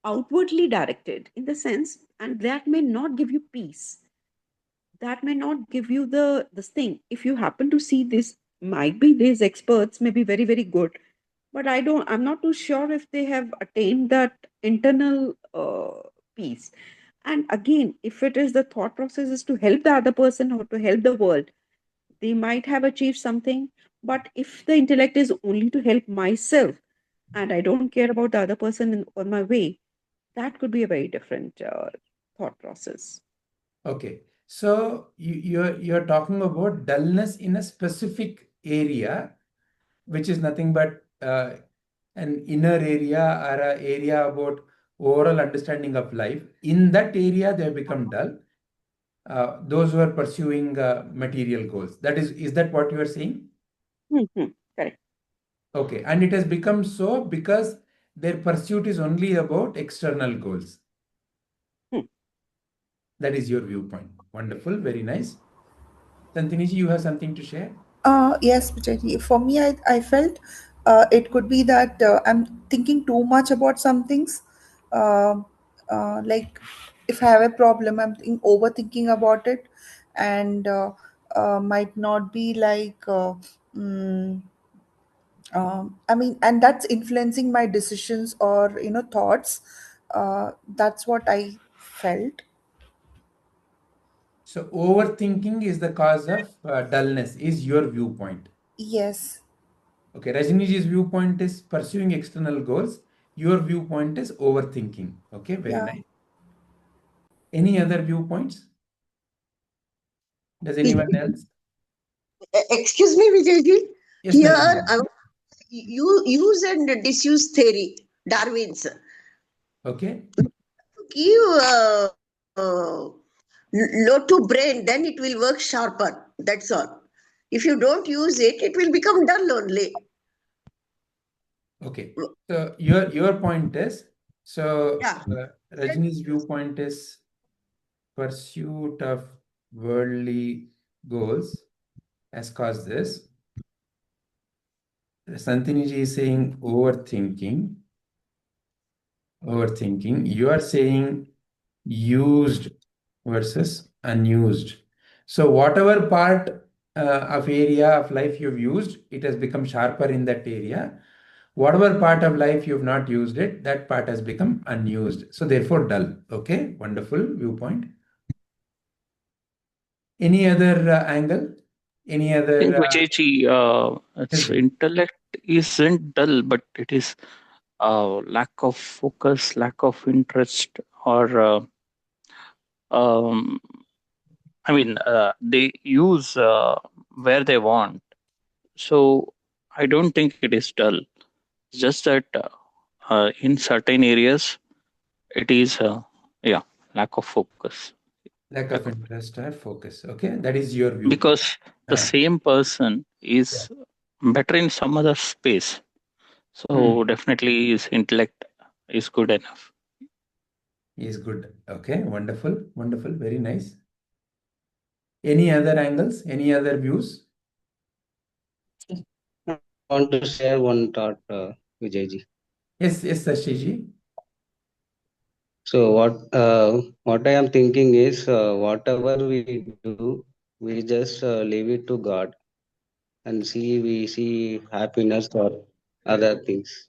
outwardly directed in the sense, and that may not give you peace. That may not give you the this thing. If you happen to see this, might be these experts may be very, very good, but I'm not too sure if they have attained that internal peace. And again, if it is the thought process is to help the other person or to help the world, they might have achieved something. But if the intellect is only to help myself and I don't care about the other person on my way, that could be a very different thought process. Okay. So you're talking about dullness in a specific area, which is nothing but an inner area or an area about overall understanding of life. In that area, they have become dull. Those who are pursuing material goals. Is that what you are saying? Correct. Okay. And it has become so because their pursuit is only about external goals. Hmm. That is your viewpoint. Wonderful. Very nice. Santiniji, you have something to share? Yes, Vijay. For me, I felt it could be that I'm thinking too much about some things. Uh, like if I have a problem, overthinking about it, and might not be like. Mm, and that's influencing my decisions or thoughts. That's what I felt. So overthinking is the cause of dullness, is your viewpoint. Yes. Okay, Rajiniji's viewpoint is pursuing external goals. Your viewpoint is overthinking. Okay, very Yeah. nice. Any other viewpoints? Does anyone else? Excuse me, Vijayji. Yes, Here, Nandini. you use and disuse theory, Darwin's. Okay. Give load to brain, then it will work sharper. That's all. If you don't use it, it will become dull only. Okay. So your point is, so Yeah. Rajini's viewpoint is pursuit of worldly goals has caused this. Santiniji is saying overthinking. Overthinking. You are saying used versus unused. So whatever part of area of life you've used, it has become sharper in that area. Whatever part of life you've not used it, that part has become unused. So therefore dull. Okay, wonderful viewpoint. Any other angle? Any I think other? Vijayji, its intellect isn't dull, but it is lack of focus, lack of interest or um, I mean, they use where they want. So I don't think it is dull. It's just that in certain areas, it is, yeah, lack of focus. Lack of interest or focus. Okay, that is your view. Because the same person is better in some other space. So definitely his intellect is good enough. Is good. Okay, wonderful, wonderful, very nice. Any other angles? Any other views? I want to share one thought, Vijayji. Yes, yes, Sashiji. So what I am thinking is whatever we do, we just leave it to God and we see happiness or other things.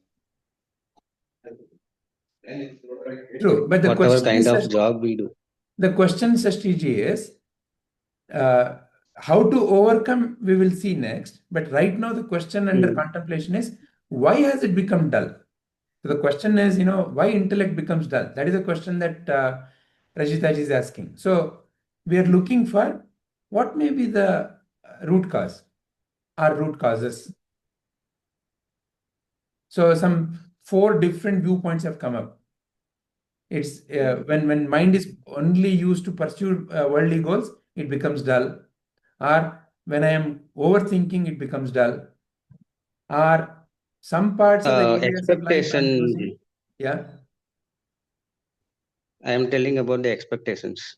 True, but the Whatever question kind is, of job we do. the question, Sashiji, is how to overcome, we will see next. But right now, the question under contemplation is, why has it become dull? So the question is, why intellect becomes dull? That is a question that Rajitaji is asking. So we are looking for what may be the root cause or root causes. So some 4 different viewpoints have come up. It's when mind is only used to pursue worldly goals, it becomes dull. Or when I am overthinking, it becomes dull. Or some parts of the areas of life I'm Expectation. losing. Yeah. I am telling about the expectations.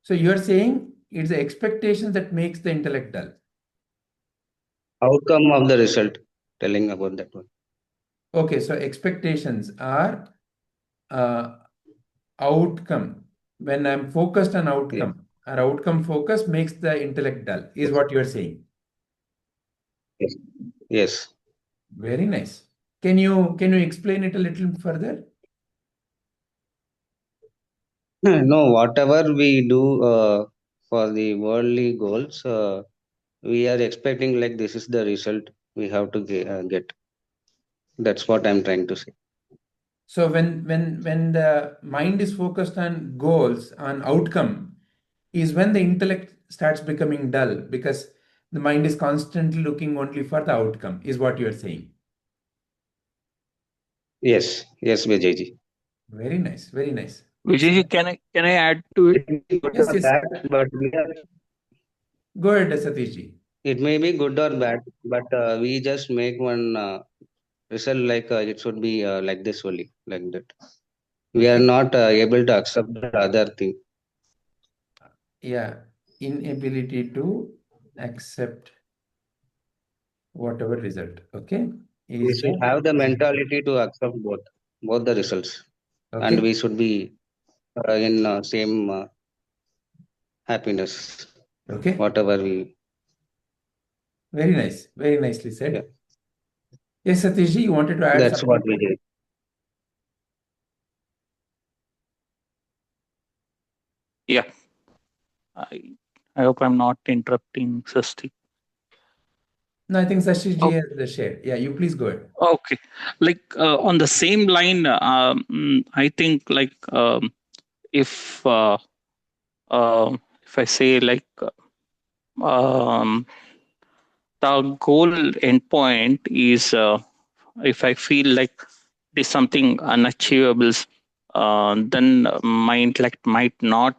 So you're saying it's the expectations that makes the intellect dull. Outcome of the result. Telling about that one. Okay, so expectations are outcome. When I'm focused on outcome, or outcome focus makes the intellect dull, is what you're saying. Yes. Yes. Very nice. Can you explain it a little further? No, whatever we do for the worldly goals, we are expecting like this is the result we have to get. That's what I'm trying to say. So when the mind is focused on goals, on outcome, is when the intellect starts becoming dull, because the mind is constantly looking only for the outcome, is what you're saying. Yes, yes, Vijayji. Very nice, very nice. Vijayji, can I add to it? Yes, yes. But Go ahead, Satishji. it may be good or bad, but we just make one result like it should be like this only, like that. We are not able to accept the other thing. Yeah, inability to accept whatever result. Okay, We should have the mentality to accept both the results, and okay. we should be in same happiness. Okay. Whatever we. Very nice. Very nicely said. Yeah. Yes, Satishji, you wanted to add That's something? what we did. Yeah. I hope I'm not interrupting Sasti. No, I think Satishji has the share. Yeah, you please go ahead. Okay. Like on the same line, I think like if I say like the goal endpoint is if I feel like it is something unachievable, then my intellect might not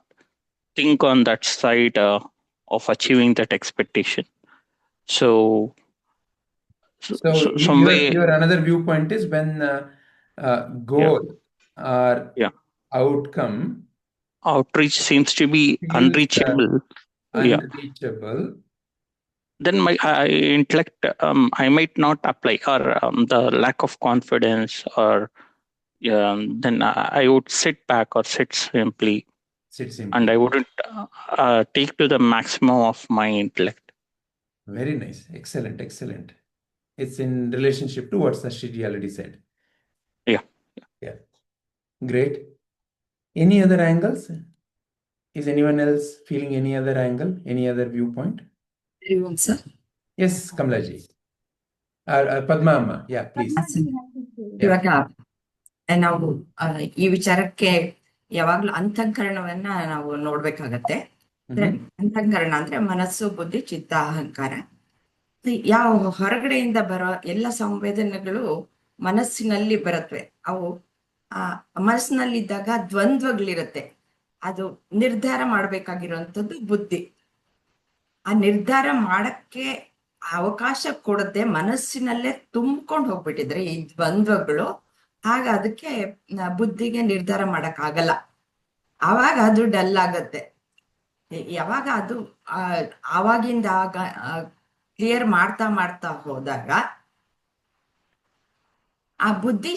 think on that side of achieving that expectation. So some way, your another viewpoint is when goal or outcome outreach seems to be feels unreachable. unreachable. Then my intellect, I might not apply, or the lack of confidence, or then I would sit back or sit simply, and I wouldn't take to the maximum of my intellect. Very nice. Excellent. Excellent. It's in relationship to what Sashiji already said. Yeah. Yeah. Great. Any other angles? Is anyone else feeling any other angle? Any other viewpoint? Anyone, sir? Yes, Kamlaji. Padma Amma. Yeah, please. Yeah. ನಾವು ಈ ವಿಚಾರಕ್ಕೆ ಯಾವಾಗ್ಲೂ ಅಂತಃಕರಣವನ್ನ ನಾವು ನೋಡ್ಬೇಕಾಗತ್ತೆ. ಅಂದ್ರೆ ಅಂತಃಕರಣ ಅಂದ್ರೆ ಮನಸ್ಸು, ಬುದ್ಧಿ, ಚಿತ್ತ, ಅಹಂಕಾರ. ಯಾವ ಹೊರಗಡೆಯಿಂದ ಬರೋ ಎಲ್ಲ ಸಂವೇದನೆಗಳು ಮನಸ್ಸಿನಲ್ಲಿ ಬರತ್ವೆ. ಅವು ಮನಸ್ಸಿನಲ್ಲಿದ್ದಾಗ ದ್ವಂದ್ವಗಳಿರತ್ತೆ. ಅದು ನಿರ್ಧಾರ ಮಾಡ್ಬೇಕಾಗಿರುವಂಥದ್ದು ಬುದ್ಧಿ. ಆ ನಿರ್ಧಾರ ಮಾಡಕ್ಕೆ ಅವಕಾಶ ಕೊಡದೆ ಮನಸ್ಸಿನಲ್ಲೇ ತುಂಬ್ಕೊಂಡು ಹೋಗ್ಬಿಟ್ಟಿದ್ರೆ ಈ ದ್ವಂದ್ವಗಳು, ಆಗ ಅದಕ್ಕೆ ಬುದ್ಧಿಗೆ ನಿರ್ಧಾರ ಮಾಡಕ್ ಆಗಲ್ಲ. ಆವಾಗ ಅದು ಡಲ್ ಆಗತ್ತೆ. ಯಾವಾಗ ಅದು ಆವಾಗಿಂದ ಆಗ ಕ್ಲಿಯರ್ ಮಾಡ್ತಾ ಮಾಡ್ತಾ ಹೋದಾಗ ಆ ಬುದ್ಧಿ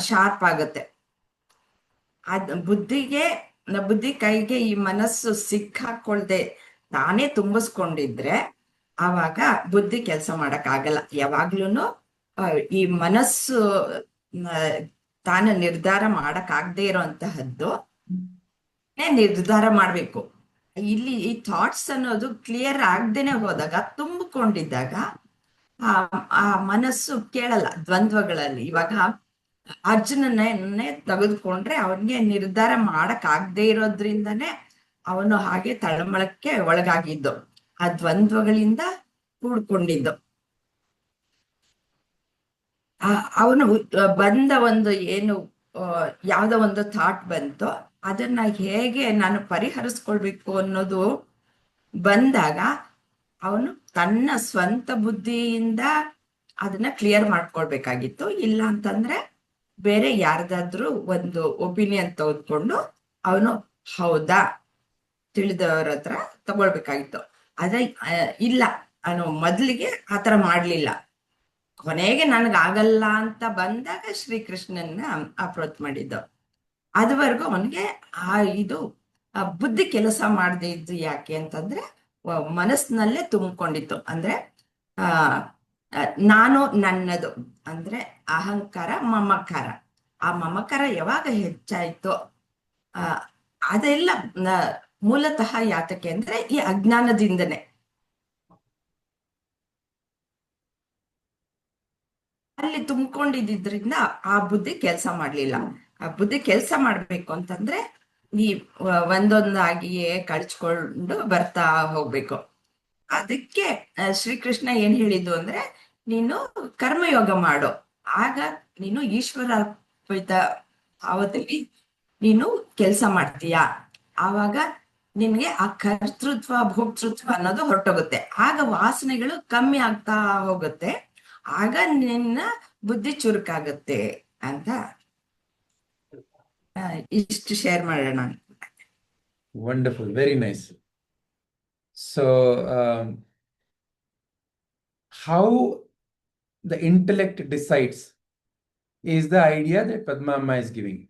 ಶಾರ್ಪ್ ಆಗತ್ತೆ. ಬುದ್ಧಿ ಕೈಗೆ ಈ ಮನಸ್ಸು ಸಿಕ್ಕಾಕೊಳ್ದೆ ತಾನೇ ತುಂಬಿಸ್ಕೊಂಡಿದ್ರೆ ಆವಾಗ ಬುದ್ಧಿ ಕೆಲಸ ಮಾಡಕ್ ಆಗಲ್ಲ. ಯಾವಾಗ್ಲೂ ಈ ಮನಸ್ಸು ತಾನು ನಿರ್ಧಾರ ಮಾಡಕ್ ಆಗದೆ ಇರೋಂತಹದ್ದು ನಿರ್ಧಾರ ಮಾಡ್ಬೇಕು. ಇಲ್ಲಿ ಈ ಥಾಟ್ಸ್ ಅನ್ನೋದು ಕ್ಲಿಯರ್ ಆಗ್ದೇನೆ ಹೋದಾಗ, ತುಂಬಿಕೊಂಡಿದ್ದಾಗ ಆ ಮನಸ್ಸು ಕೇಳಲ್ಲ ದ್ವಂದ್ವಗಳಲ್ಲಿ. ಇವಾಗ ಅರ್ಜುನನ್ನೇ ತೆಗೆದುಕೊಂಡ್ರೆ ಅವನಿಗೆ ನಿರ್ಧಾರ ಮಾಡಕ್ ಆಗದೆ ಇರೋದ್ರಿಂದನೇ ಅವನು ಹಾಗೆ ತಳಮಳಕ್ಕೆ ಒಳಗಾಗಿದ್ದು, ಆ ದ್ವಂದ್ವಗಳಿಂದ ಕೂಡ್ಕೊಂಡಿದ್ದು. ಅವನು ಬಂದ ಒಂದು ಏನು ಯಾವ್ದೋ ಒಂದು ಥಾಟ್ ಬಂತು, ಅದನ್ನ ಹೇಗೆ ನಾನು ಪರಿಹರಿಸ್ಕೊಳ್ಬೇಕು ಅನ್ನೋದು ಬಂದಾಗ ಅವನು ತನ್ನ ಸ್ವಂತ ಬುದ್ಧಿಯಿಂದ ಅದನ್ನ ಕ್ಲಿಯರ್ ಮಾಡ್ಕೊಳ್ಬೇಕಾಗಿತ್ತು. ಇಲ್ಲ ಅಂತಂದ್ರೆ ಬೇರೆ ಯಾರ್ದಾದ್ರೂ ಒಂದು ಒಪಿನಿಯನ್ ತೆಗೆದುಕೊಂಡು ಅವನು ಹೌದಾ ತಿಳಿದವರ ಹತ್ರ ತಗೊಳ್ಬೇಕಾಗಿತ್ತು. ಆದ್ರೆ ಇಲ್ಲ, ಅವನು ಮೊದ್ಲಿಗೆ ಆತರ ಮಾಡ್ಲಿಲ್ಲ. ಕೊನೆಗೆ ನನ್ಗಾಗಲ್ಲ ಅಂತ ಬಂದಾಗ ಶ್ರೀಕೃಷ್ಣನ್ನ ಅಪ್ರೋಚ್ ಮಾಡಿದ್ದು. ಅದುವರೆಗೂ ಅವನಿಗೆ ಇದು ಬುದ್ಧಿ ಕೆಲಸ ಮಾಡದೇ ಇದ್ದು ಯಾಕೆ ಅಂತಂದ್ರೆ ಮನಸ್ಸಿನಲ್ಲೇ ತುಂಬಿಕೊಂಡಿತ್ತು. ಅಂದ್ರೆ ನಾನು ನನ್ನದು ಅಂದ್ರೆ ಅಹಂಕಾರ, ಮಮಕಾರ. ಆ ಮಮಕಾರ ಯಾವಾಗ ಹೆಚ್ಚಾಯ್ತೋ ಅದೆಲ್ಲ ಮೂಲತಃ ಯಾತಕ್ಕೆ ಅಂದ್ರೆ ಈ ಅಜ್ಞಾನದಿಂದನೇ. ಅಲ್ಲಿ ತುಂಬಿಕೊಂಡಿದ್ರಿಂದ ಆ ಬುದ್ಧಿ ಕೆಲಸ ಮಾಡ್ಲಿಲ್ಲ. ಆ ಬುದ್ಧಿ ಕೆಲಸ ಮಾಡ್ಬೇಕು ಅಂತಂದ್ರೆ ಈ ಒಂದೊಂದಾಗಿಯೇ ಕಳ್ಚ್ಕೊಂಡು ಬರ್ತಾ ಹೋಗ್ಬೇಕು. ಅದಕ್ಕೆ ಶ್ರೀಕೃಷ್ಣ ಏನ್ ಹೇಳಿದ್ದು ಅಂದ್ರೆ, ನೀನು ಕರ್ಮಯೋಗ ಮಾಡು, ಆಗ ನೀನು ಈಶ್ವರಾರ್ಪಿತ ಭಾವದಲ್ಲಿ ನೀನು ಕೆಲಸ ಮಾಡ್ತೀಯ. ಆವಾಗ ನಿನ್ಗೆ ಆ ಕರ್ತೃತ್ವ ಭೋಕ್ತೃತ್ವ ಅನ್ನೋದು ಹೊರಟೋಗುತ್ತೆ. ಆಗ ವಾಸನೆಗಳು ಕಮ್ಮಿ ಆಗ್ತಾ ಹೋಗುತ್ತೆ. ಆಗ ನಿನ್ನ ಬುದ್ಧಿ ಚುರುಕಾಗುತ್ತೆ ಅಂತ ಇಷ್ಟು ಶೇರ್ ಮಾಡೋಣ. Wonderful, very nice. So, how the intellect decides is the idea that Padma Amma is giving.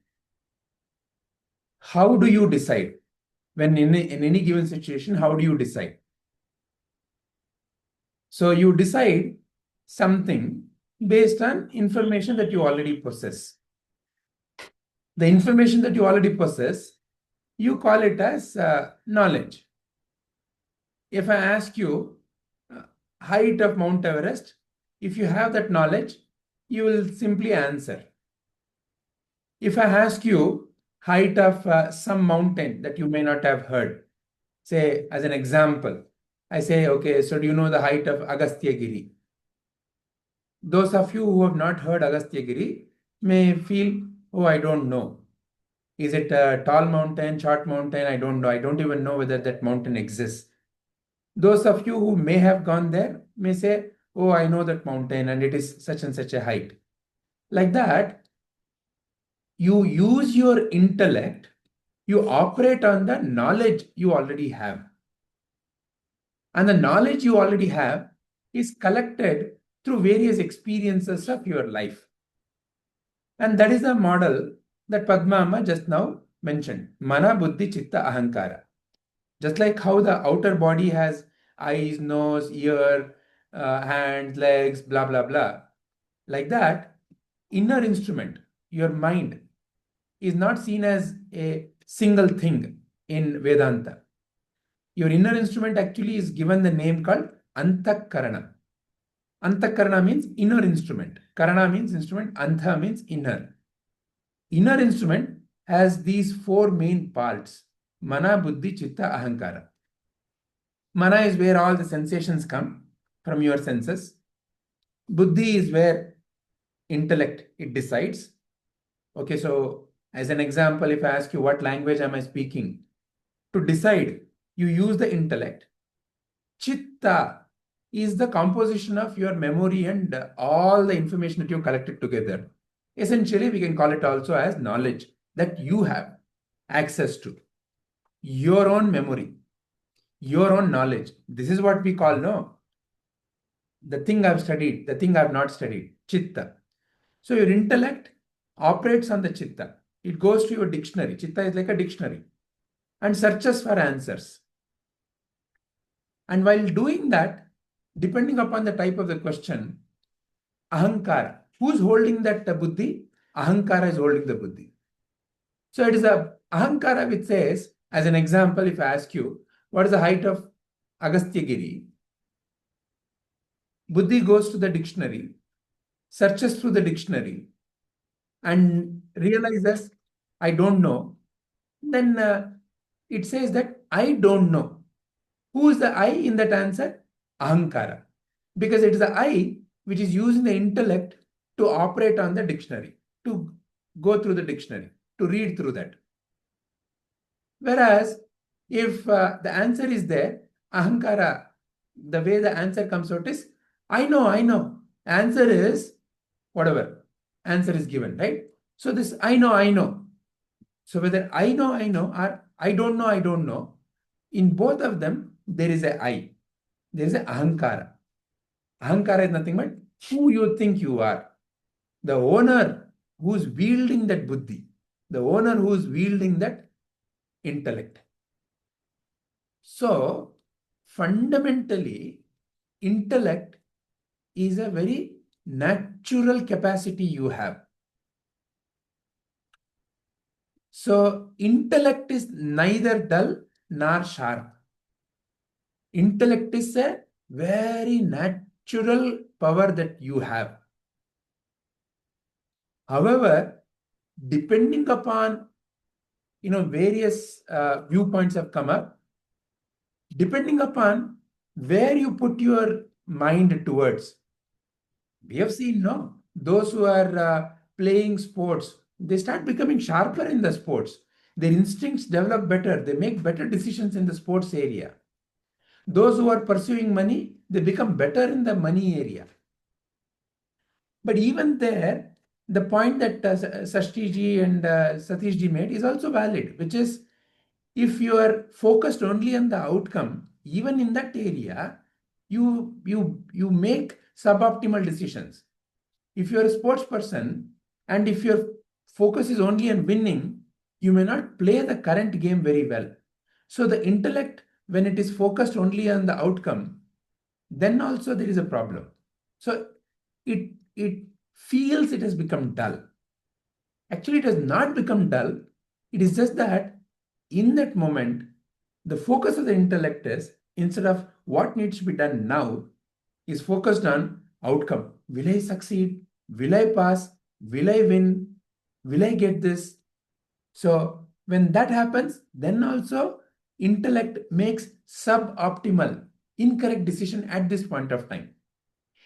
How do you decide? When in any given situation, how do you decide? So you decide something based on information that you already possess. The information that you already possess, you call it as knowledge. If I ask you height of Mount Everest, if you have that knowledge, you will simply answer. If I ask you height of some mountain that you may not have heard, say as an example, I say, okay, so do you know the height of Agasthyagiri? Those of you who have not heard Agasthyagiri may feel, oh, I don't know. Is it a tall mountain, short mountain? I don't know. I don't even know whether that mountain exists. Those of you who may have gone there may say, oh, I know that mountain and it is such and such a height. Like that, you use your intellect, you operate on the knowledge you already have. And the knowledge you already have is collected through various experiences of your life. And that is the model that Padma Amma just now mentioned. Mana, Buddhi, Chitta, Ahankara. Just like how the outer body has eyes, nose, ear, hands, legs, blah, blah, blah. Like that, inner instrument, your mind, is not seen as a single thing in Vedanta. Your inner instrument actually is given the name called Antakarana. Antakarana means inner instrument. Karana means instrument. Antha means inner. inner instrument has these four main parts: mana, buddhi, chitta, ahankara. Mana is where all the sensations come from your senses. Buddhi is where intellect, it decides. Okay, so as an example, if I ask you what language am I speaking, to decide, you use the intellect. Chitta is the composition of your memory and all the information that you collected together. Essentially, we can call it also as knowledge that you have access to. Your own memory, your own knowledge. This is what we call, no, the thing I've studied, the thing I've not studied, chitta. So your intellect operates on the chitta. It goes to your dictionary. Chitta is like a dictionary and searches for answers. And while doing that, depending upon the type of the question, ahankara, who's holding that buddhi? Ahankara is holding the buddhi. So it is a ahankara which says, as an example, if I ask you, what is the height of Agasthyagiri? Buddhi goes to the dictionary, searches through the dictionary, and realizes, I don't know. Then it says that I don't know. Who is the I in that answer? Ahankara. Because it is the I which is using the intellect to operate on the dictionary, to go through the dictionary, to read through that. Whereas if the answer is there, ahankara, the way the answer comes out is, I know. Answer is whatever. Answer is given, right? So this I know. So whether I know or I don't know, in both of them, there is a I. There is a ahankara. Ahankara is nothing but who you think you are. The owner who's wielding that buddhi. The owner who's wielding that intellect. So, fundamentally, intellect is a very natural capacity you have. So, intellect is neither dull nor sharp. Intellect is a very natural power that you have. However, depending upon, various viewpoints have come up, depending upon where you put your mind towards. We have seen, no, those who are playing sports, they start becoming sharper in the sports. Their instincts develop better. They make better decisions in the sports area. Those who are pursuing money, they become better in the money area. But even there, the point that Sashtiji and Satishji made is also valid, which is, if you are focused only on the outcome, even in that area, you make suboptimal decisions. If you are a sports person and if your focus is only on winning, you may not play the current game very well. So the intellect, when it is focused only on the outcome, then also there is a problem. So it feels it has become dull. Actually, it has not become dull. It is just that in that moment, the focus of the intellect is, instead of what needs to be done now, is focused on outcome. Will I succeed? Will I pass? Will I win? Will I get this? So when that happens, then also intellect makes suboptimal, incorrect decision at this point of time.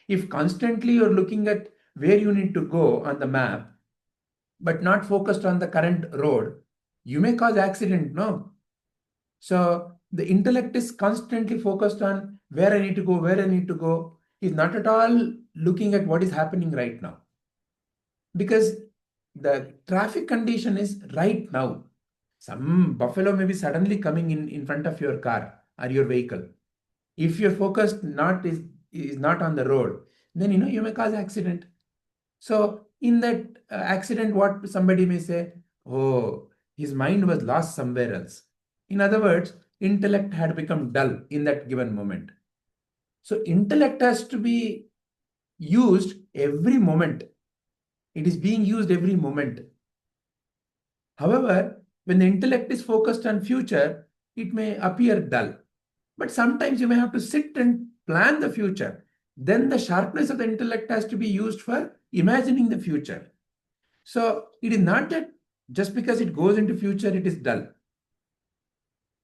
If constantly you're looking at where you need to go on the map, but not focused on the current road, you may cause accident, no? So the intellect is constantly focused on where I need to go, is not at all looking at what is happening right now. Because the traffic condition is right now. Some buffalo may be suddenly coming in front of your car or your vehicle. If your focus is not on the road, then you may cause accident. So in that accident, what somebody may say, oh, his mind was lost somewhere else. In other words, intellect had become dull in that given moment. So intellect has to be used every moment. It is being used every moment. However, when the intellect is focused on future, it may appear dull. But sometimes you may have to sit and plan the future. Then the sharpness of the intellect has to be used for imagining the future. So it is not that Just because it goes into future, it is dull.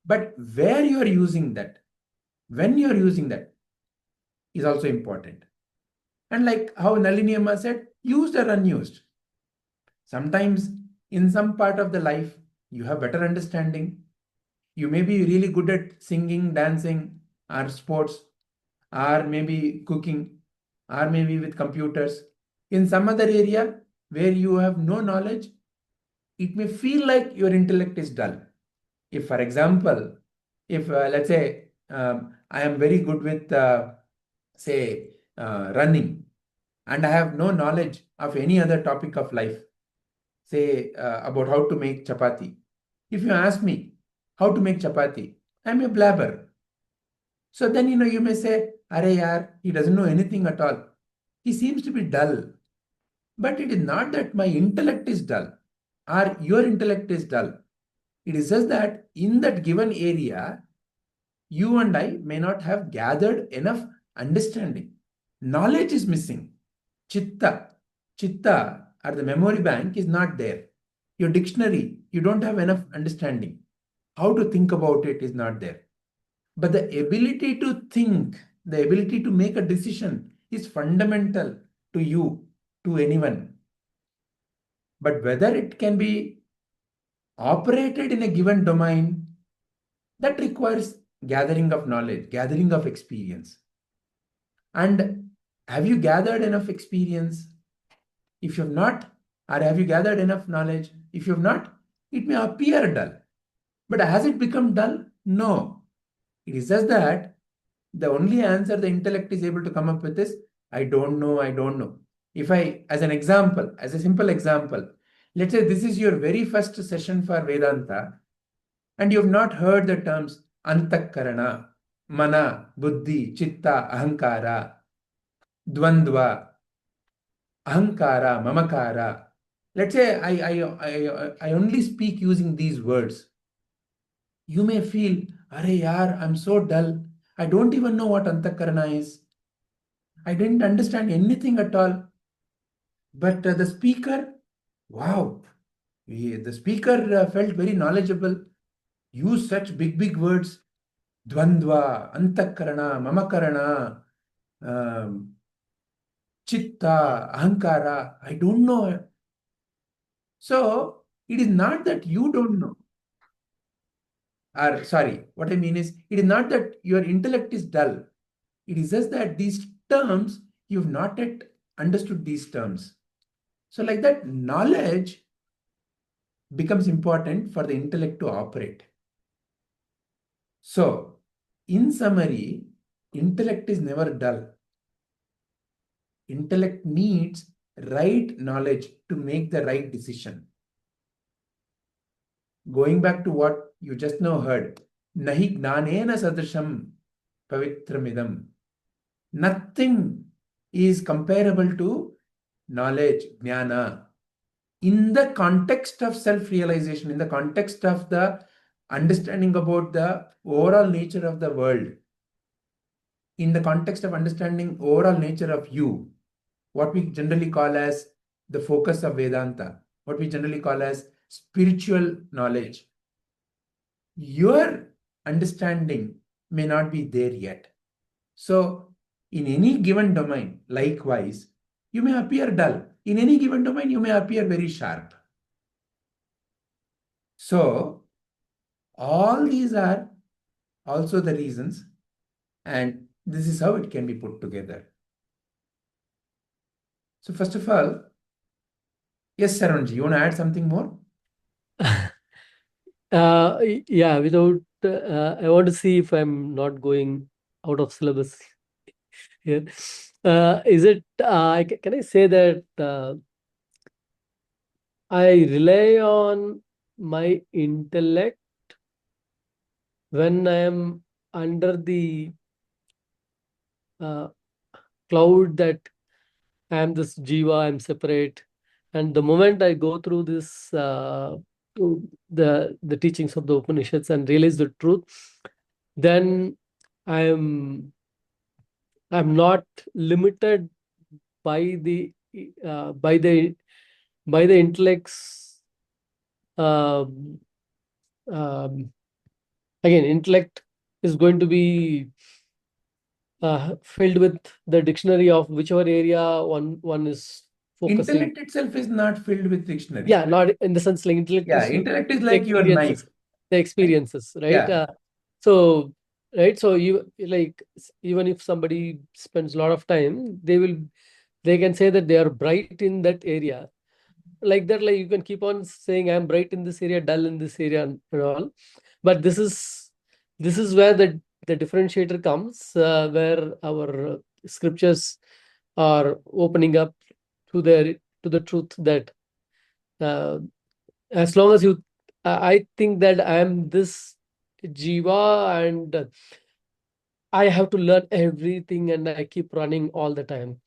But where you are using that, when you are using that, is also important. And like how Nalini Amma said, used or unused. Sometimes in some part of the life, you have better understanding. You may be really good at singing, dancing, or sports, or maybe cooking, or maybe with computers. In some other area where you have no knowledge, it may feel like your intellect is dull. If, for example, if let's say I am very good with, say, running, and I have no knowledge of any other topic of life, say about how to make chapati. If you ask me how to make chapati, I'm a blabber. So then, you may say, Are yaar, he doesn't know anything at all. He seems to be dull. But it is not that my intellect is dull or your intellect is dull. It is just that in that given area, you and I may not have gathered enough understanding. Knowledge is missing. Chitta or the memory bank is not there. Your dictionary, you don't have enough understanding. How to think about it is not there. But the ability to think, the ability to make a decision is fundamental to you, to anyone. But whether it can be operated in a given domain, that requires gathering of knowledge, gathering of experience. And have you gathered enough experience? If you have not, or have you gathered enough knowledge? If you have not, it may appear dull. But has it become dull? No. It is just that the only answer the intellect is able to come up with is, I don't know, I don't know. If I, as an example, as a simple example, let's say this is your very first session for Vedanta, and you have not heard the terms antakarana, mana, buddhi, chitta, ahankara, dvandva, ahankara, mamakara. Let's say I only speak using these words. You may feel, Are yaar, I'm so dull. I don't even know what antakarana is. I didn't understand anything at all. But the speaker, wow, the speaker felt very knowledgeable, used such big words, dvandva, antakarana, mamakarana, chitta, ahankara. I don't know. So it is not that you don't know. Or sorry, what I mean is, it is not that your intellect is dull. It is just that these terms, you have not yet understood these terms. So like that, knowledge becomes important for the intellect to operate. So, in summary, intellect is never dull. Intellect needs right knowledge to make the right decision. Going back to what you just now heard, nahi gnanena sadrisham pavitramidam. Nothing is comparable to knowledge, jnana. In the context of self-realization, in the context of the understanding about the overall nature of the world, in the context of understanding overall nature of you, what we generally call as the focus of Vedanta, what we generally call as spiritual knowledge, your understanding may not be there yet. So in any given domain, likewise, you may appear dull. In any given domain, you may appear very sharp. So all these are also the reasons, and this is how it can be put together. So first of all, yes, Saranji, you want to add something more? Yeah, without I want to see if I'm not going out of syllabus here. Is it? Can I say that I rely on my intellect when I am under the cloud that I am this jiva, I'm separate, and the moment I go through this the teachings of the Upanishads and realize the truth, then I'm not limited by the by the intellect's um, again, intellect is going to be filled with the dictionary of whichever area one is focusing. Intellect itself is not filled with dictionary. Yeah, not in the sense like intellect Yeah, is intellect is the like your experiences, knife. the experiences, right? Yeah. So right, so you like even if somebody spends a lot of time, they can say that they are bright in that area. Like that, like you can keep on saying I'm bright in this area, dull in this area, and all. But this is where the differentiator comes, where our scriptures are opening up to the truth that as long as you, I think that I am this jiva and I have to learn everything and I keep running all the time.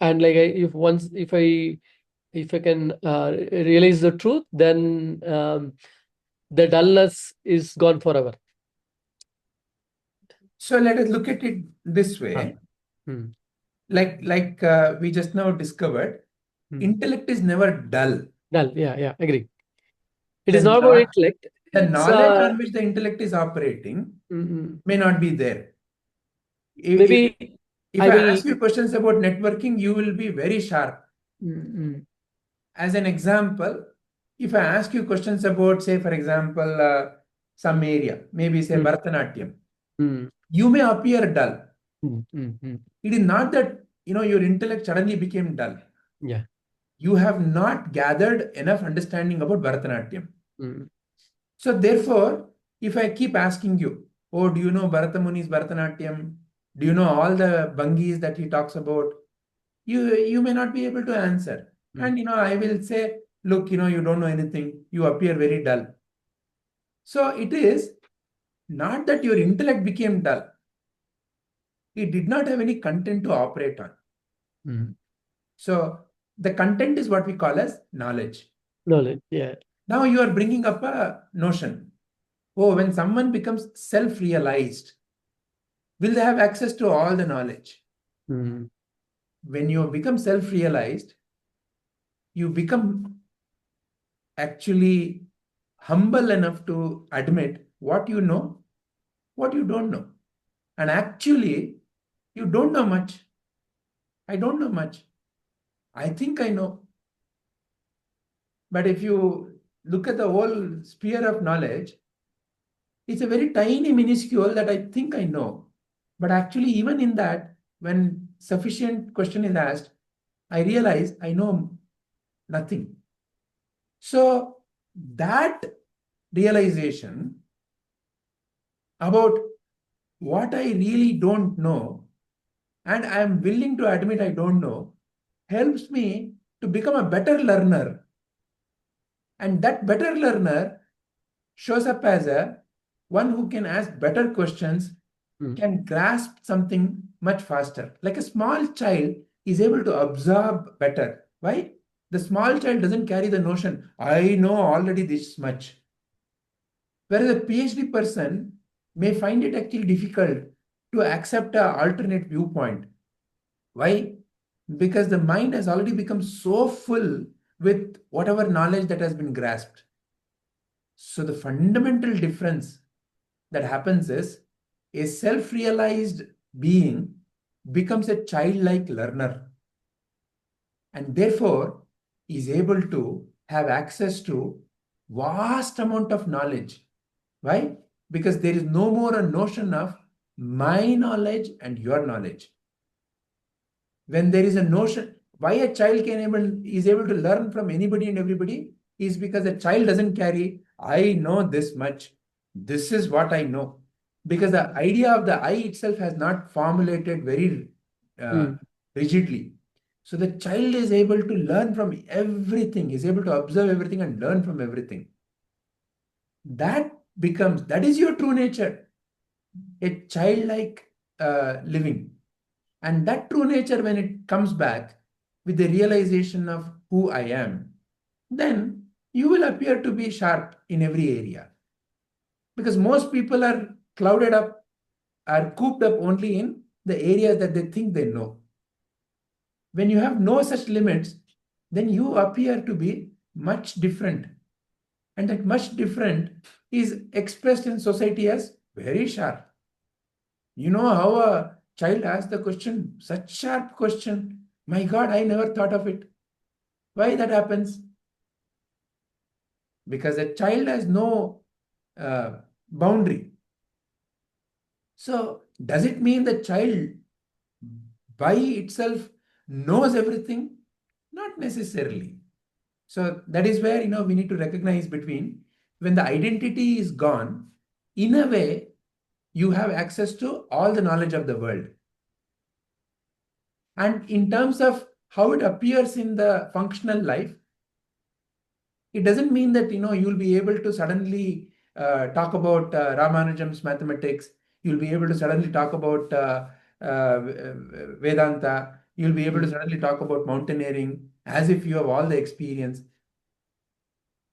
And like if I can realize the truth, then the dullness is gone forever. So let us look at it this way. Like we just now discovered, intellect is never dull. Dull, yeah, agree. It is not about intellect. The It's, knowledge on which the intellect is operating may not be there. maybe If I ask you questions about networking, you will be very sharp. As an example, if I ask you questions about, say, for example, some area, maybe say Bharatanatyam, you may appear dull. It is not that your intellect suddenly became dull. Yeah. You have not gathered enough understanding about Bharatanatyam. So therefore, if I keep asking you, oh, do you know Bharata Muni's Bharatanatyam? Do you know all the bhangis that he talks about? You may not be able to answer. And I will say, look, you don't know anything. You appear very dull. So it is not that your intellect became dull. It did not have any content to operate on. So the content is what we call as knowledge. Knowledge, yeah. Now you are bringing up a notion. Oh, when someone becomes self-realized, will they have access to all the knowledge? When you become self-realized, you become actually humble enough to admit what you know, what you don't know. And actually, you don't know much. I don't know much. I think I know. But if you look at the whole sphere of knowledge, it's a very tiny minuscule that I think I know. But actually, even in that, when sufficient question is asked, I realize I know nothing. So that realization about what I really don't know, and I am willing to admit I don't know, helps me to become a better learner. And that better learner shows up as one who can ask better questions, can grasp something much faster. Like a small child is able to absorb better. Why? The small child doesn't carry the notion, I know already this much. Whereas a PhD person may find it actually difficult to accept an alternate viewpoint. Why? Because the mind has already become so full with whatever knowledge that has been grasped. So the fundamental difference that happens is a self-realized being becomes a childlike learner and therefore is able to have access to vast amount of knowledge. Why? Because there is no more a notion of my knowledge and your knowledge. When there is a notion, why a child is able to learn from anybody and everybody is because a child doesn't carry, I know this much. This is what I know. Because the idea of the I itself has not formulated very rigidly. So the child is able to learn from everything, is able to observe everything and learn from everything. That is your true nature, a childlike living. And that true nature, when it comes back with the realization of who I am, then you will appear to be sharp in every area. Because most people are clouded up, are cooped up only in the areas that they think they know. When you have no such limits, then you appear to be much different. And that much different is expressed in society as very sharp. You know how a child asks the question, such sharp question. My God, I never thought of it. Why that happens? Because a child has no boundary. So does it mean the child by itself knows everything? Not necessarily. So that is where we need to recognize between when the identity is gone, in a way, you have access to all the knowledge of the world. And in terms of how it appears in the functional life, it doesn't mean that you'll be able to suddenly talk about Ramanujam's mathematics. You'll be able to suddenly talk about Vedanta. You'll be able to suddenly talk about mountaineering as if you have all the experience.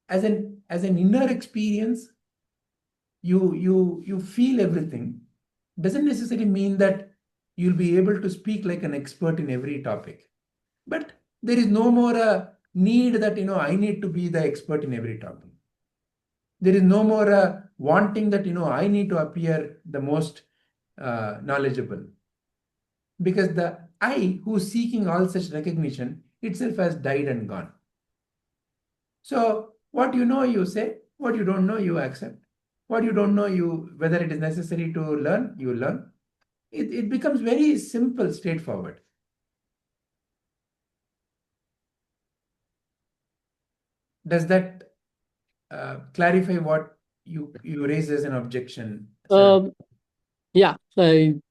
As an inner experience, you feel everything. Doesn't necessarily mean that you'll be able to speak like an expert in every topic. But there is no more a need that I need to be the expert in every topic. There is no more wanting that I need to appear the most knowledgeable, because the I who's seeking all such recognition itself has died and gone. So what you know you say, what you don't know you accept, what you don't know whether it is necessary to learn, you learn. It becomes very simple, straightforward. Does that clarify what you raise as an objection, sir? Yeah, I'm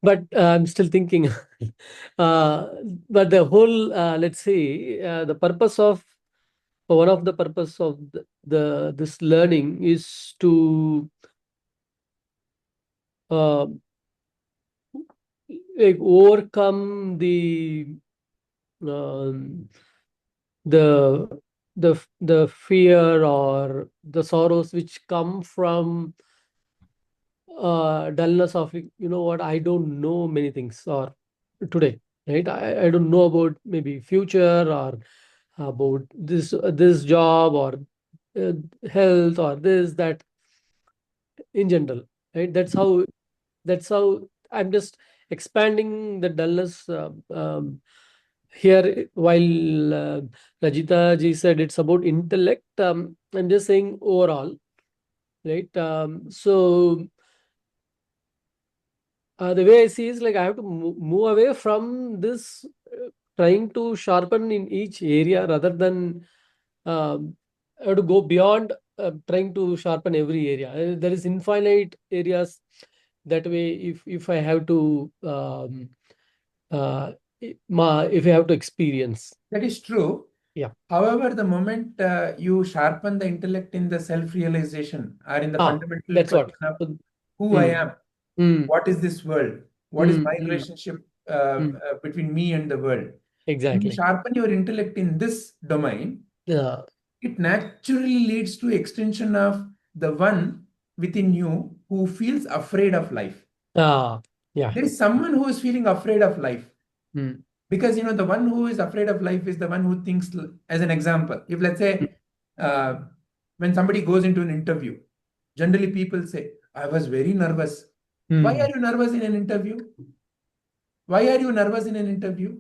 but I'm still thinking. But the whole, let's say, the purpose of one of the purpose of this learning is to like overcome um, the the fear or the sorrows which come from dullness of what, I don't know many things or today, right? I don't know about maybe future or about this job or health or this that in general, right? That's how I'm just expanding the dullness here. While Rajita ji said it's about intellect, I'm just saying overall, right? So the way I see is like I have to move away from this trying to sharpen in each area rather than I have to go beyond trying to sharpen every area. There is infinite areas. That way, if I have to if I have to experience. That is true. Yeah. However, the moment you sharpen the intellect in the self-realization or in the fundamental that's what. question of who I am, what is this world, what is my relationship between me and the world. When you Exactly. sharpen your intellect in this domain, Yeah. it naturally leads to extension of the one within you who feels afraid of life. Yeah. There is someone who is feeling afraid of life. Mm. Because the one who is afraid of life is the one who thinks, as an example, if let's say when somebody goes into an interview, generally people say, I was very nervous. Why are you nervous in an interview? Why are you nervous in an interview?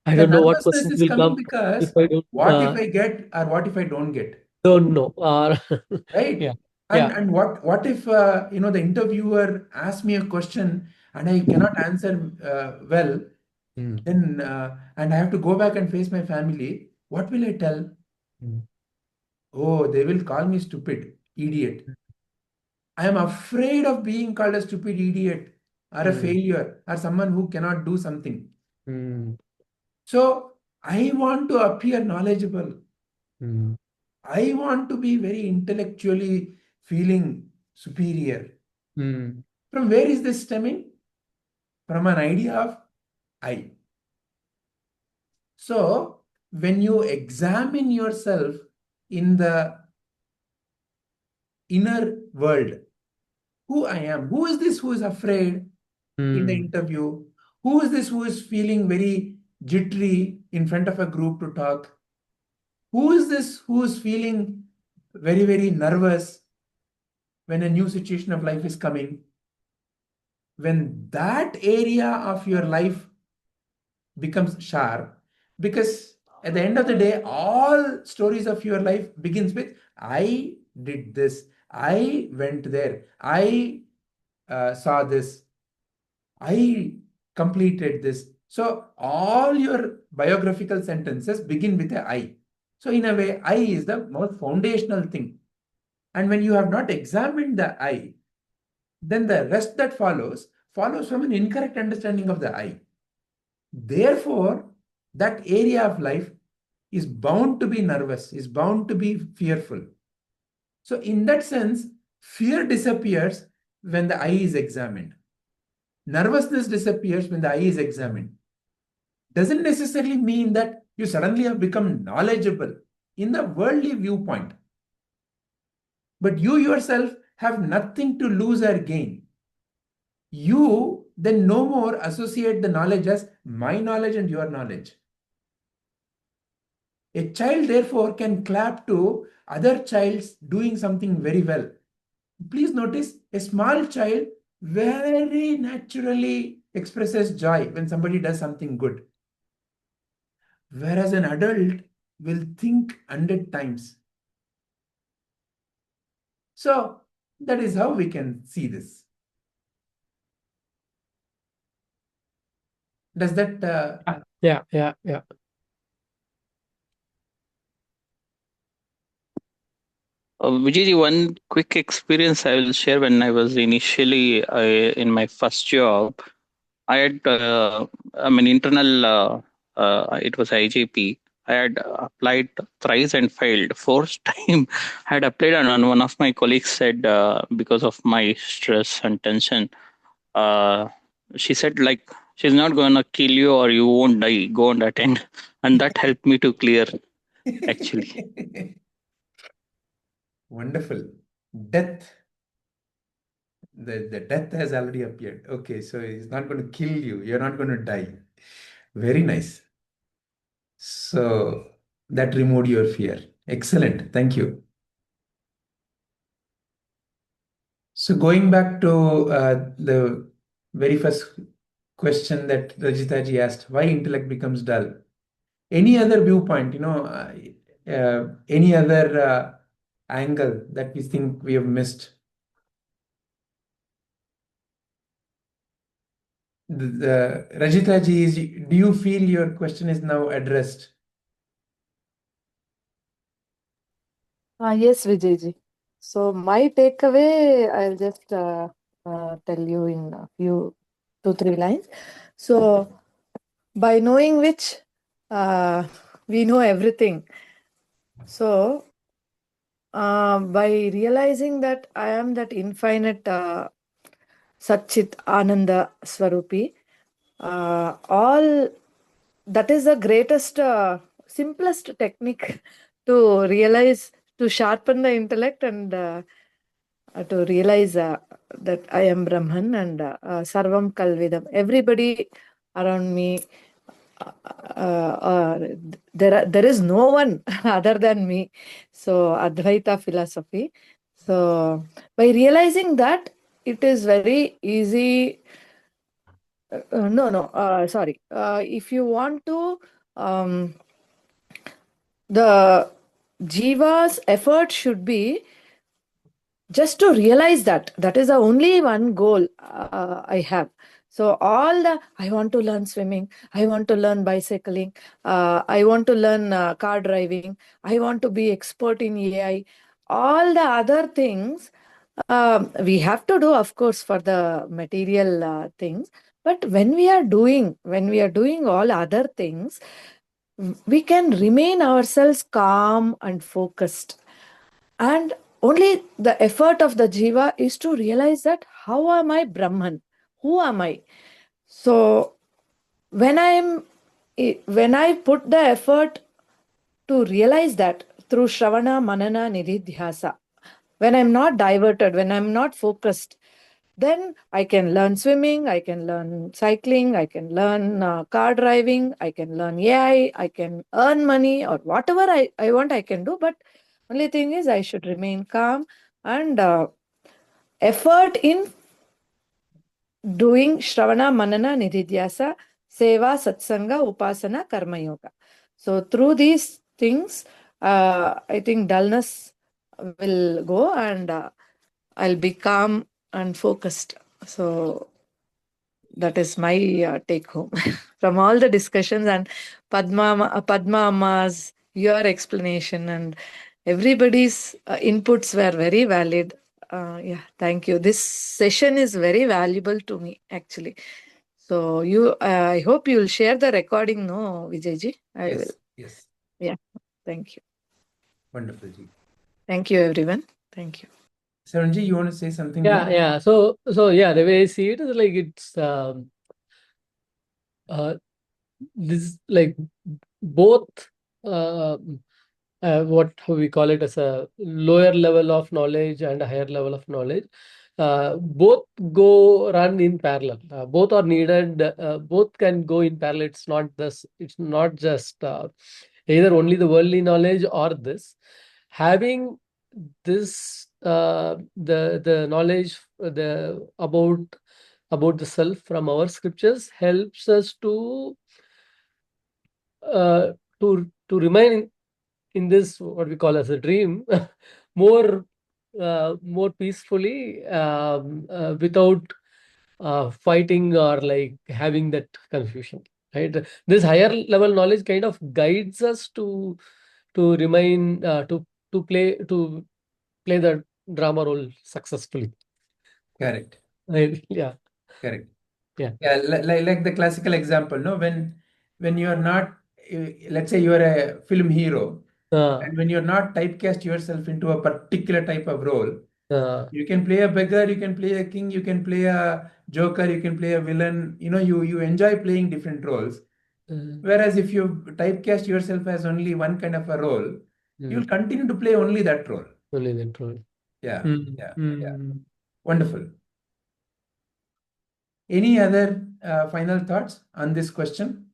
I The don't know what nervousness questions is will coming come because if I don't. what if I get or what if I don't get? Don't know. Right? Yeah. And what if the interviewer asks me a question and I cannot answer well, then and I have to go back and face my family, what will I tell? Oh, they will call me stupid, idiot. I am afraid of being called a stupid idiot or a failure or someone who cannot do something. So I want to appear knowledgeable. I want to be very intellectually feeling superior. From where is this stemming? From an idea of I. So when you examine yourself in the inner world, who I am, who is this who is afraid? in the interview? Who is this who is feeling very jittery in front of a group to talk? Who is this who is feeling very, very nervous when a new situation of life is coming? When that area of your life becomes sharp, because at the end of the day, all stories of your life begins with, I did this, I went there, I saw this, I completed this. So all your biographical sentences begin with a I. So in a way, I is the most foundational thing. And when you have not examined the I, then the rest that follows from an incorrect understanding of the I. Therefore, that area of life is bound to be nervous, is bound to be fearful. So in that sense, fear disappears when the I is examined. Nervousness disappears when the I is examined. Doesn't necessarily mean that you suddenly have become knowledgeable in the worldly viewpoint. But you yourself have nothing to lose or gain. You then no more associate the knowledge as my knowledge and your knowledge. A child, therefore, can clap to other child's doing something very well. Please notice, a small child very naturally expresses joy when somebody does something good. Whereas an adult will think 100 times. So that is how we can see this. Does that? Yeah. Vijay, one quick experience I will share. When I was initially in my first job, I had, internal, it was IJP. I had applied thrice and failed. Fourth time, I had applied, and one of my colleagues said, because of my stress and tension, she said, like, she's not going to kill you or you won't die. Go and attend. And that helped me to clear, actually. Wonderful. Death. The death has already appeared. Okay, so he's not going to kill you. You're not going to die. Very nice. So that removed your fear. Excellent. Thank you. So going back to the very first question that Rajita ji asked, why intellect becomes dull? Any other viewpoint, any other angle that we think we have missed? Rajita ji, do you feel your question is now addressed? Yes, Vijayji. So my takeaway, I'll just tell you in a few 2-3 lines. So by knowing which we know everything. So by realizing that I am that infinite Satchit Ananda Swarupi, all that is the greatest, simplest technique to realize, to sharpen the intellect and to realize that I am Brahman and Sarvam Kalvidam. Everybody around me, there is no one other than me. So Advaita philosophy. So by realizing that, it is very easy. Sorry. If you want to, the jiva's effort should be just to realize that is the only one goal I have. So I want to learn swimming, I want to learn bicycling, I want to learn car driving, I want to be expert in AI, all the other things we have to do, of course, for the material things. But when we are doing all other things, we can remain ourselves calm and focused. And only the effort of the jiva is to realize that how am I Brahman? Who am I? So when I put the effort to realize that through Shravana, Manana, Nididhyasa, when I'm not diverted, when I'm not focused, then I can learn swimming, I can learn cycling, I can learn car driving, I can learn AI, I can earn money, or whatever I want, I can do. But only thing is, I should remain calm and effort in doing Shravana, Manana, Nididhyasa, Seva, Satsanga, Upasana, Karma Yoga. So through these things, I think dullness will go, and I'll be calm and focused. So that is my take home from all the discussions, and Padma Amma's, your explanation, and everybody's inputs were very valid. Yeah, thank you. This session is very valuable to me, actually. So I hope you'll share the recording, no, Vijayji? I Yes, will. yes. Yeah, thank you. Wonderful, Ji. Thank you, everyone. Thank you. Saranji, you want to say something Yeah, more? yeah. So yeah, the way I see it is like it's this like both uh, what we call it as a lower level of knowledge and a higher level of knowledge. Both run in parallel. Both are needed. Both can go in parallel. It's not this. It's not just either only the worldly knowledge or this. Having this the knowledge about the self from our scriptures helps us to remain in this what we call as a dream more peacefully, without fighting or like having that confusion, right? This higher level knowledge kind of guides us to remain to play the drama role successfully. Correct. Right? Yeah. Correct. Yeah. Yeah, like the classical example, no? When you're not, let's say you're a film hero, and when you're not typecast yourself into a particular type of role, you can play a beggar, you can play a king, you can play a joker, you can play a villain. You enjoy playing different roles. Whereas if you typecast yourself as only one kind of a role, you'll continue to play only that role. Only that role. Yeah, yeah. Wonderful. Any other final thoughts on this question?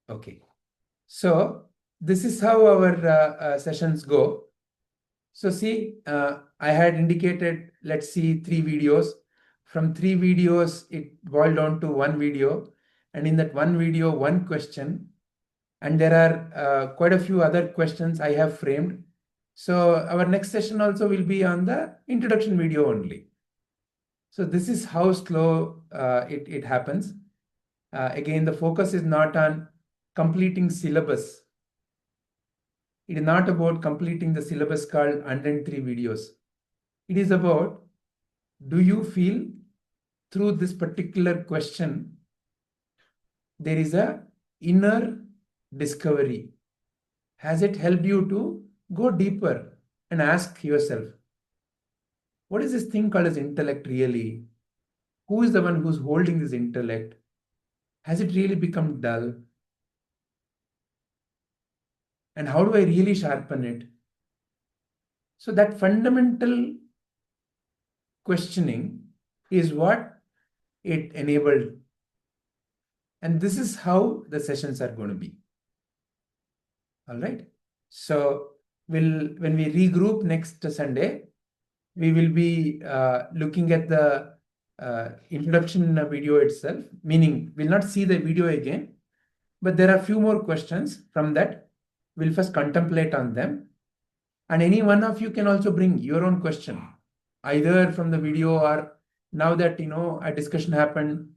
Okay. So this is how our sessions go. So see, I had indicated, let's see 3 videos. From 3 videos, it boiled down to 1 video. And in that 1 video, 1 question. And there are quite a few other questions I have framed. So our next session also will be on the introduction video only. So this is how slow it happens. Again, the focus is not on completing syllabus. It is not about completing the syllabus called 103 videos. It is about, do you feel through this particular question, there is a inner discovery? Has it helped you to go deeper and ask yourself, what is this thing called as intellect really? Who is the one who's holding this intellect? Has it really become dull? And how do I really sharpen it? So that fundamental questioning is what it enabled. And this is how the sessions are going to be. All right. So when we regroup next Sunday, we will be looking at the introduction video itself, meaning we'll not see the video again, but there are a few more questions from that. We'll first contemplate on them. And any one of you can also bring your own question, either from the video or now that, a discussion happened,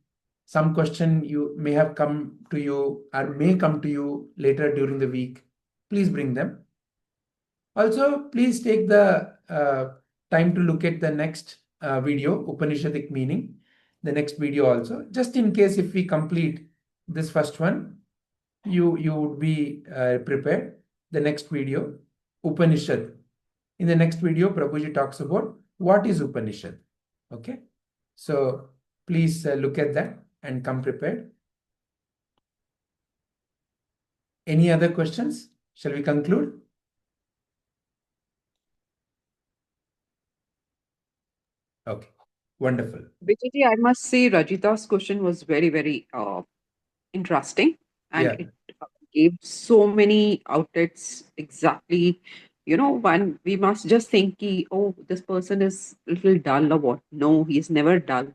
some question you may have come to you or may come to you later during the week. Please bring them. Also, please take the time to look at the next video, Upanishadic meaning, the next video also, just in case if we complete this first one, you would be prepared. The next video, Upanishad. In the next video, Prabhuji talks about what is Upanishad. Okay, so please look at that and come prepared. Any other questions? Shall we conclude? Okay, wonderful. Vijay, I must say Rajita's question was very, very interesting, and Yeah. it gave so many outlets exactly. When we must just think, oh, this person is a little dull or what? No, he's never dull.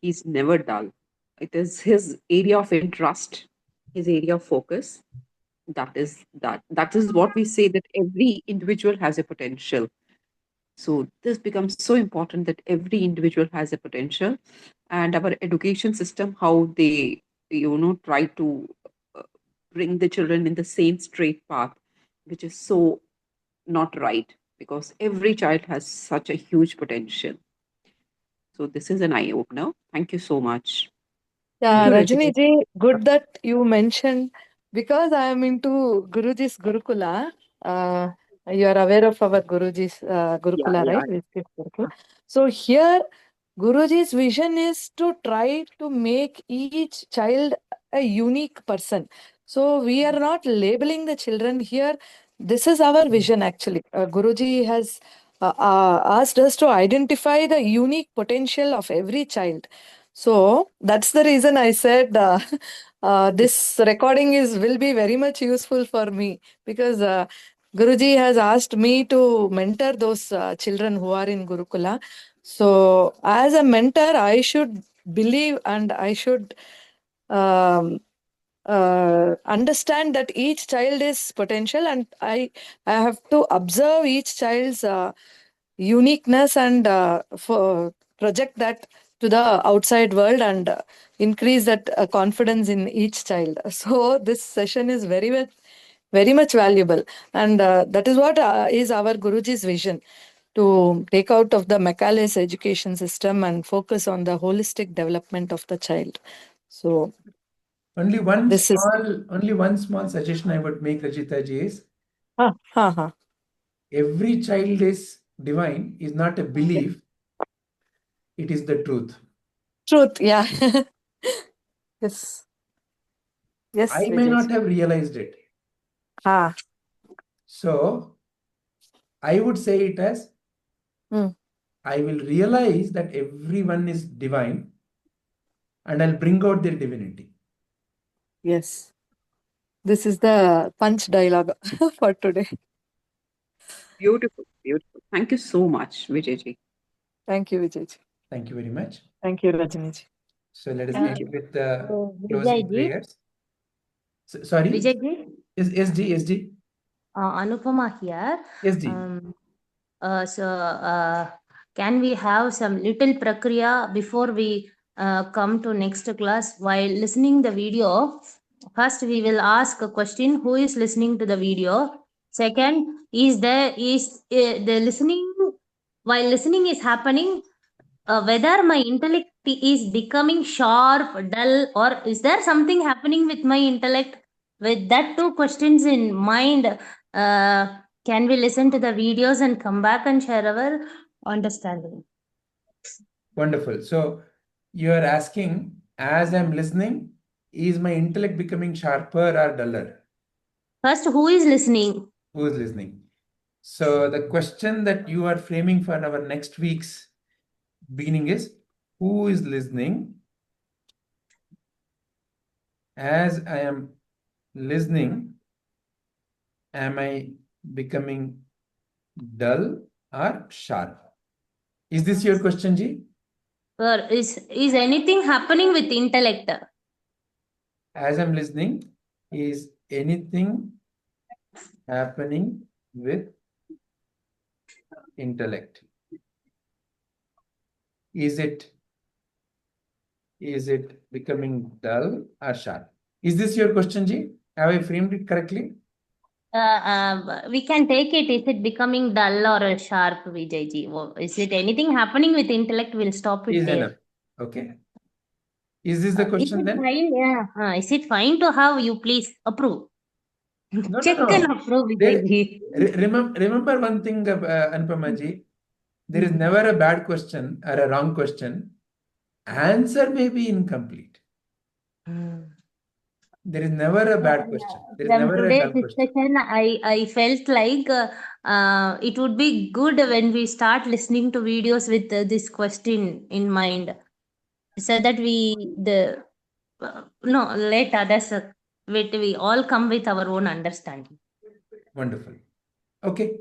He's never dull. It is his area of interest, his area of focus. That is what we say, that every individual has a potential. So this becomes so important, that every individual has a potential, and our education system, how they try to uh, bring the children in the same straight path, which is so not right, because every child has such a huge potential. So this is an eye opener. Thank you so much. Yeah, Thank you, Rajini Rajini. ji, good that you mentioned, because I am into Guruji's Gurukula. Uh, you are aware of our Guruji's Yeah, Gurukula, yeah. right? Visit Gurukula. So here, Guruji's vision is to try to make each child a unique person. So we are not labeling the children here. This is our vision actually. Guruji has asked us to identify the unique potential of every child. So that's the reason I said this recording will be very much useful for me, because Guruji has asked me to mentor those children who are in Gurukula. So as a mentor, I should believe and I should um, understand that each child is potential, and I have to observe each child's uniqueness and project that to the outside world, and increase that confidence in each child. So this session is very much valuable, and that is what is our Guruji's vision, to take out of the Macaulay's education system and focus on the holistic development of the child. So Only one this is small suggestion I would make, Rajita ji, is ha. every child is divine is not a belief, it is the truth. Truth, yeah. Yes. Yes, I may Vijay. not have realized it. So I would say it as I will realize that everyone is divine, and I'll bring out their divinity. Yes. This is the punch dialogue for today. Beautiful, beautiful. Thank you so much, Vijay. Thank you, Vijay. Thank you very much. Thank you, Rajini. So let us Thank end with the Vijay closing ji, prayers. Sorry? Vijay ji, SG. Anupama here. SG. Can we have some little prakriya before we come to next class? While listening the video, first we will ask a question: who is listening to the video? Second, is the listening, while listening is happening, whether my intellect is becoming sharp, dull, or is there something happening with my intellect? With that two questions in mind, can we listen to the videos and come back and share our understanding? Wonderful. So you are asking, as I'm listening, is my intellect becoming sharper or duller? First, who is listening? Who is listening? So the question that you are framing for our next week's beginning is, who is listening? As I am listening, am I becoming dull or sharp? Is this your question, Ji? Is anything happening with intellect? As I'm listening, is anything happening with intellect? Is it becoming dull or sharp? Is this your question, Ji? Have I framed it correctly? We can take it. Is it becoming dull or sharp, Vijay ji? Is it anything happening with intellect? We'll stop it Is there. enough. Okay. Is this the question then? Fine? Yeah. Is it fine to have you please approve? No, Check and approve, Vijay ji. Remember one thing, Anupama ji, there is never a bad question or a wrong question. Answer may be incomplete. There is never a bad question. There is From never a today's dull question. discussion, I felt like It would be good when we start listening to videos with this question in mind, so that let others, we all come with our own understanding. Wonderful. Okay.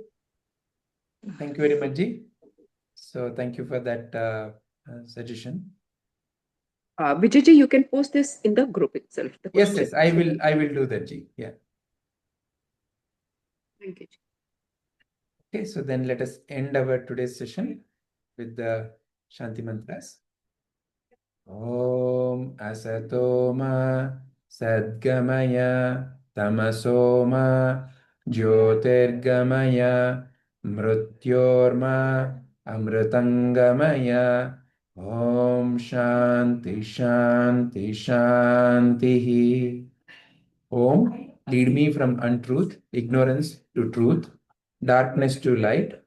Thank you very much, Ji. So thank you for that suggestion. Vijayji, you can post this in the group itself. The Yes, question. yes, I will do that, Ji. Yeah. Thank you. Okay, so then let us end our today's session with the Shanti mantras. Om Asatoma Sadgamaya Tamasoma Jyotirgamaya Mrutyorma Amritangamaya. Om Shanti Shanti Shanti. Om, lead me from untruth, ignorance to truth, darkness to light,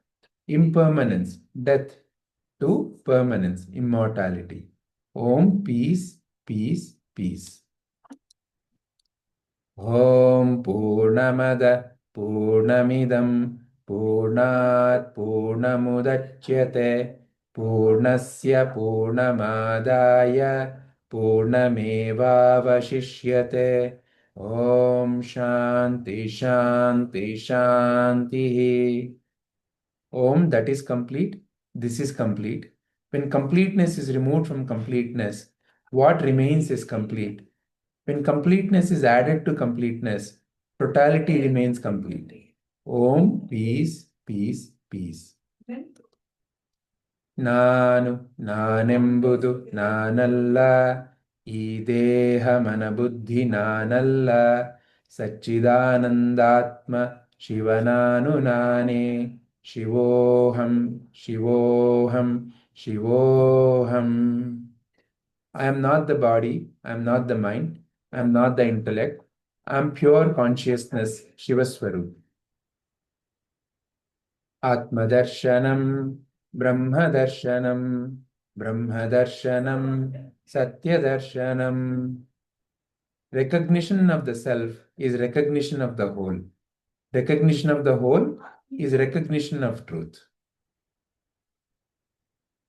impermanence, death to permanence, immortality. Om, peace, peace, peace. Om Purnamada Purnamidam Purnat Purnamudachyate Purnasya Purnamadaya Purnamevavashishyate. Om Shanti Shanti Shanti. Om, that is complete. This is complete. When completeness is removed from completeness, what remains is complete. When completeness is added to completeness, totality remains complete. Om, peace, peace, peace. Nanu, nanembudu, nanalla, ideha manabuddhi nanalla, Satchidanandatma, Shivananu nane, Shivoham, Shivoham, Shivoham. I am not the body, I am not the mind, I am not the intellect, I am pure consciousness, Shivaswarup. Atmadarshanam, Brahmadarshanam, Brahmadarshanam, Satyadarshanam. Recognition of the self is recognition of the whole. Recognition of the whole is recognition of truth.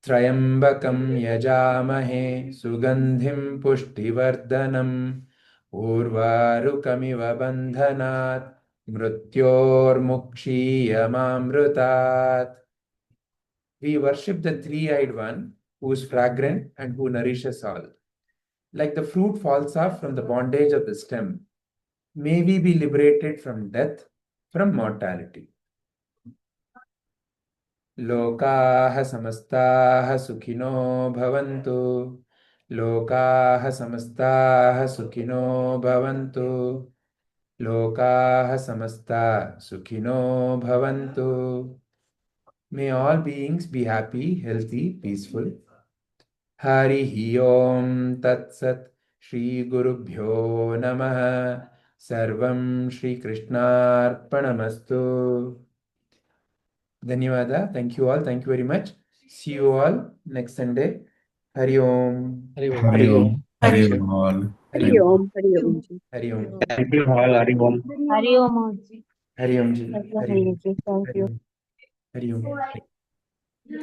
Trayambakam yajamahe sugandhim pushtivardhanam urvarukamiva bandhanat mrutyormukshiyamamrutat. We worship the three-eyed one who is fragrant and who nourishes all. Like the fruit falls off from the bondage of the stem, may we be liberated from death, from mortality. Lokaha samastaha sukhino bhavantu. Lokaha samastaha sukhino bhavantu. Lokaha samasta sukhino bhavantu. May all beings be happy, healthy, peaceful. Harihi Om Tat Sat. Shri Gurubhyo Namaha. Sarvam Shri Krishnarpanamastu. Dhanyavada. Thank you all. Thank you very much. See you all next Sunday. Hari Om. Hari Om. Hari Om. Hari Hari Om. Hari Om. Hari Om. Hari Om. Thank you all. Hari Om. Hari Om. Hari Om ji. Hari Om. Hari Om. Thank you. Hari Om. Hari Om.